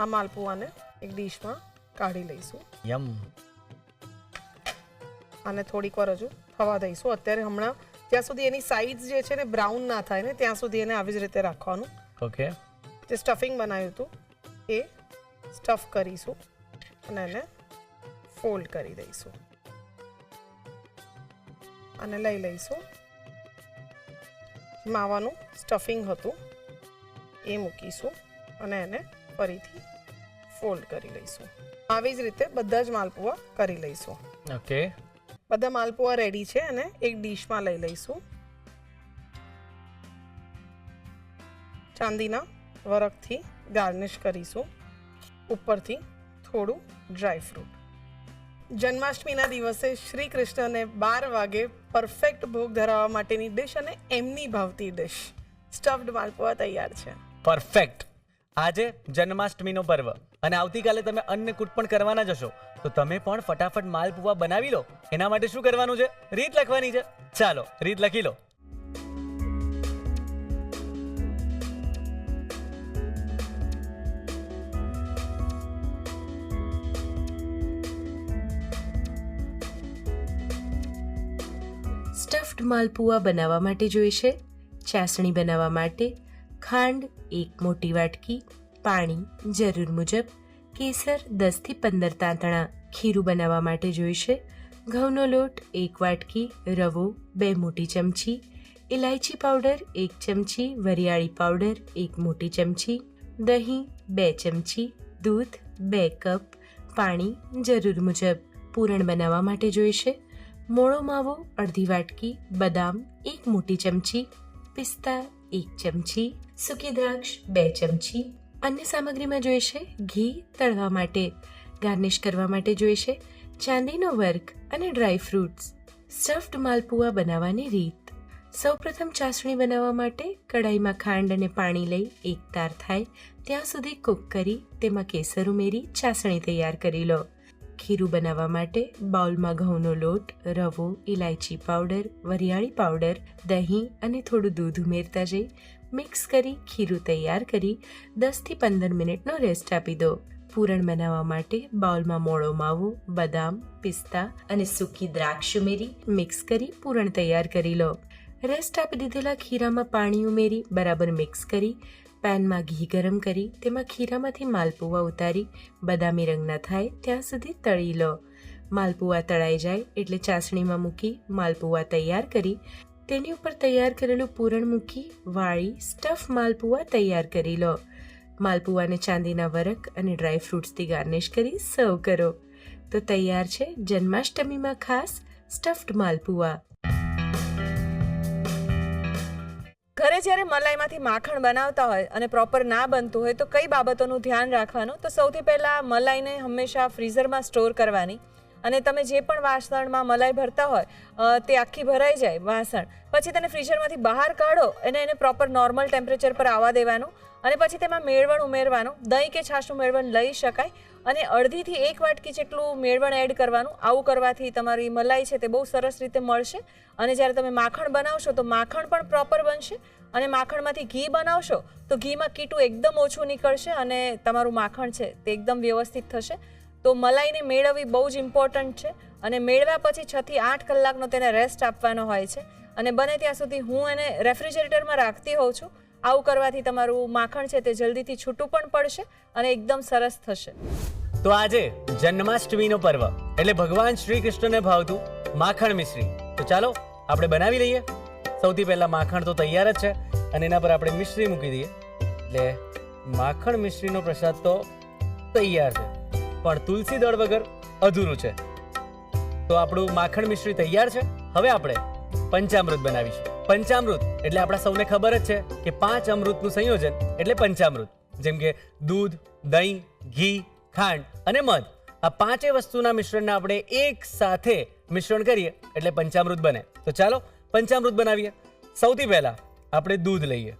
આ માલપુઆને એક ડીશમાં કાઢી લઈશું. યમ. અને થોડીક વાર હજુ થવા દઈશું. અત્યારે હમણાં જ્યાં સુધી એની સાઇડ્સ જે છે ને બ્રાઉન ના થાય ને ત્યાં સુધી એને આવી જ રીતે રાખવાનું. ઓકે, જે સ્ટફિંગ બનાવ્યું હતું એ સ્ટફ કરીશું અને એને ફોલ્ડ કરી દઈશું અને લઈ લઈશું. માવાનું સ્ટફિંગ હતું એ મૂકીશું અને એને ફરીથી ફોલ્ડ કરી લઈશું. આવી જ રીતે બધા જ માલપુઆ કરી લઈશું. ઓકે, બધા માલપુઆ રેડી છે અને એક ડીશમાં લઈ લઈશું. ચાંદીના વરખથી ગાર્નિશ કરીશું. ઉપરથી થોડું ડ્રાય ફ્રૂટ. જન્માષ્ટમીના દિવસે શ્રી કૃષ્ણને 12 વાગે પરફેક્ટ ભોગ ધરાવવા માટેની ડિશ અને એમની ભાવતી ડિશ સ્ટફ્ડ માલપુઆ તૈયાર છે. પરફેક્ટ. આજે જન્માષ્ટમીનો પર્વ અને આવતીકાલે તમે અન્નકૂટ પણ કરવાના જશો, તો તમે પણ ફટાફટ માલપુઆ બનાવી લો. એના માટે શું કરવાનું છે? રીત લખવાની છે. ચાલો, રીત લખી લો. સ્ટફ્ડ માલપુઆ બનાવવા માટે જોઈશે ચાસણી બનાવવા માટે ખાંડ 1 મોટી વાટકી, પાણી જરૂર મુજબ, કેસર 10 થી 15 તાંતણા. ખીરું બનાવવા માટે જોઈશે ઘઉંનો લોટ 1 વાટકી, રવો 2 મોટી ચમચી, ઇલાયચી પાવડર 1 ચમચી, વરિયાળી પાવડર 1 મોટી ચમચી, દહીં 2 ચમચી, દૂધ 2 કપ, પાણી જરૂર મુજબ. પૂરણ બનાવવા માટે જોઈશે મોળો માવો અડધી વાટકી, બદામ 1 મોટી ચમચી, પિસ્તા 1 ચમચી, સૂકી દ્રાક્ષ 2 ચમચી. અન્ય સામગ્રીમાં જોઈશે ઘી તળવા માટે. ગાર્નિશ કરવા માટે જોઈશે ચાંદીનો વર્ક અને ડ્રાય ફ્રૂટ્સ. સ્ટફ્ડ માલપુઆ બનાવવાની રીત. સૌપ્રથમ ચાસણી બનાવવા માટે કડાઈમાં ખાંડ અને પાણી લઈ એકતાર થાય ત્યાં સુધી કૂક કરી તેમાં કેસર ઉમેરી ચાસણી તૈયાર કરી લો. ખીરું બનાવવા માટે બાઉલમાં ઘઉંનો લોટ, રવો, ઇલાયચી પાવડર, વરિયાળી પાવડર, દહીં અને થોડું દૂધ ઉમેરતા જઈ મિક્સ કરી ખીરું તૈયાર કરી 10 થી 15 મિનિટનો રેસ્ટ આપી દો. પૂરણ બનાવવા માટે બાઉલમાં મોળો માવો, બદામ, પિસ્તા અને સૂકી દ્રાક્ષ ઉમેરી મિક્સ કરી પૂરણ તૈયાર કરી લો. રેસ્ટ આપી દીધેલા ખીરામાં પાણી ઉમેરી બરાબર મિક્સ કરી પેનમાં ઘી ગરમ કરી તેમાં ખીરામાંથી માલપુઆ ઉતારી બદામી રંગના થાય ત્યાં સુધી તળી લો. માલપુઆ તળાઈ જાય એટલે ચાસણીમાં મૂકી માલપુઆ તૈયાર કરી તેની ઉપર તૈયાર કરેલું પૂરણ મૂકી વાળી સ્ટફ માલપુઆ તૈયાર કરી લો. માલપુઆને ચાંદીના વરખ અને ડ્રાય ફ્રૂટ્સથી ગાર્નિશ કરી સર્વ કરો. તો તૈયાર છે જન્માષ્ટમીમાં ખાસ સ્ટફ્ડ માલપુઆ. ઘરે જ્યારે મલાઈમાંથી માખણ બનાવતા હોય અને પ્રોપર ના બનતું હોય તો કઈ બાબતોનું ધ્યાન રાખવાનું? તો સૌથી પહેલાં મલાઈને હંમેશા ફ્રીઝરમાં સ્ટોર કરવાની અને તમે જે પણ વાસણમાં મલાઈ ભરતા હોય તે આખી ભરાઈ જાય વાસણ, પછી તેને ફ્રીઝરમાંથી બહાર કાઢો અને એને પ્રોપર નોર્મલ ટેમ્પરેચર પર આવવા દેવાનું અને પછી તેમાં મેળવણ ઉમેરવાનું. દહીં કે છાશનું મેળવણ લઈ શકાય અને અડધીથી 1 વાટકી જેટલું મેળવણ એડ કરવાનું. આવું કરવાથી તમારી મલાઈ છે તે બહુ સરસ રીતે મળશે અને જ્યારે તમે માખણ બનાવશો તો માખણ પણ પ્રોપર બનશે અને માખણમાંથી ઘી બનાવશો તો ઘીમાં કીટું એકદમ ઓછું નીકળશે અને તમારું માખણ છે તે એકદમ વ્યવસ્થિત થશે. તો મલાઈને મેળવવી બહુ જ ઇમ્પોર્ટન્ટ છે અને મેળવ્યા પછી 6 થી 8 કલાકનો તેને રેસ્ટ આપવાનો હોય છે અને બને ત્યાં સુધી હું એને રેફ્રિજરેટરમાં રાખતી હોઉં છું. આવું કરવાથી તમારું માખણ છે તે જલ્દીથી છૂટું પણ પડશે અને એકદમ સરસ થશે. તો આજે જન્માષ્ટમીનો પર્વ એટલે ભગવાન શ્રી કૃષ્ણને ભાવતું માખણ મિશ્રી. તો ચાલો આપણે બનાવી લઈએ. સૌથી પહેલા માખણ તો તૈયાર જ છે અને એના પર આપણે મિશ્રી મૂકી દઈએ એટલે માખણ મિશ્રીનો પ્રસાદ તો તૈયાર છે, પણ તુલસી દળ વગર અધૂરું છે. તો આપણું માખણ મિશ્રી તૈયાર છે. હવે આપણે પંચામૃત બનાવીશું. પંચામૃત એટલે આપણા સૌને ખબર જ છે કે 5 અમૃતનું સંયોજન એટલે પંચામૃત. જેમ કે દૂધ, દહીં, ઘી, ખાંડ અને મધ, આ 5 વસ્તુના મિશ્રણને આપણે એક સાથે મિશ્રણ કરીએ એટલે પંચામૃત બને. તો ચાલો પંચામૃત બનાવીએ. સૌથી પહેલા આપણે દૂધ લઈએ.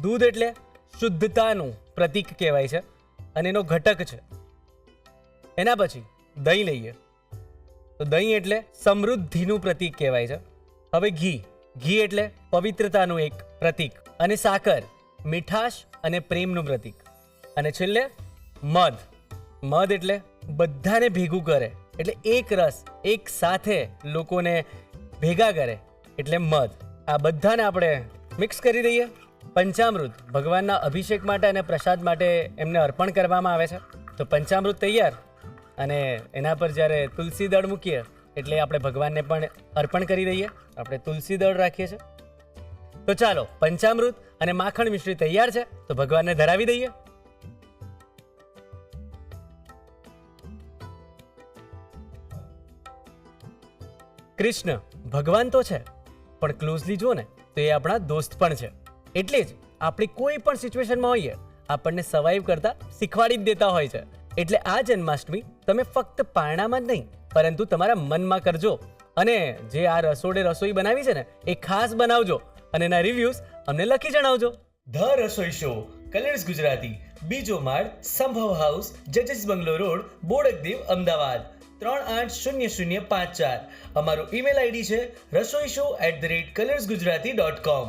દૂધ એટલે શુદ્ધતાનું પ્રતીક કહેવાય છે અને એનો ઘટક છે. એના પછી દહીં લઈએ. તો દહીં એટલે સમૃદ્ધિનું પ્રતીક કહેવાય છે. હવે ઘી એટલે પવિત્રતાનું એક પ્રતીક અને સાકર મીઠાશ અને પ્રેમનું પ્રતીક. અને છેલ્લે મધ એટલે બધાને ભેગું કરે એટલે એક રસ એક સાથે લોકોને ભેગા કરે એટલે મધ. આ બધાને આપણે મિક્સ કરી દઈએ. પંચામૃત ભગવાનના અભિષેક માટે અને પ્રસાદ માટે એમને અર્પણ કરવામાં આવે છે. તો પંચામૃત તૈયાર અને એના પર જ્યારે તુલસી દળ મૂકીએ એટલે આપણે ભગવાનને પણ અર્પણ કરી દઈએ. આપણે તુલસી દળ રાખીએ છીએ. તો ચાલો પંચામૃત અને માખણ મિશ્રી તૈયાર છે તો ભગવાનને ધરાવી દઈએ. કૃષ્ણ ભગવાન તો છે પણ ક્લોઝલી જો ને તો એ આપણા દોસ્ત પણ છે. એટલે જ આપણી કોઈ પણ સિચ્યુએશનમાં હોઈએ આપણને સર્વાઈવ કરતા શીખવાડી જ દેતા હોય છે. એટલે આ જન્માષ્ટમી તમે ફક્ત પારણામાં જ નહીં પરંતુ તમારા મનમાં કરજો અને જે આ રસોડે રસોઈ બનાવી છે ને એ ખાસ બનાવજો અને એના રિવ્યુઝ અમને લખી જણાવજો. The Rasoi show, colours Gujarati, બીજો માળ, સંભવ હાઉસ, જજીસ બંગલો રોડ, બોડકદેવ, અમદાવાદ 380054. અમારું ઈમેલ આઈડી છે rasoishow@colorsgujarati.com.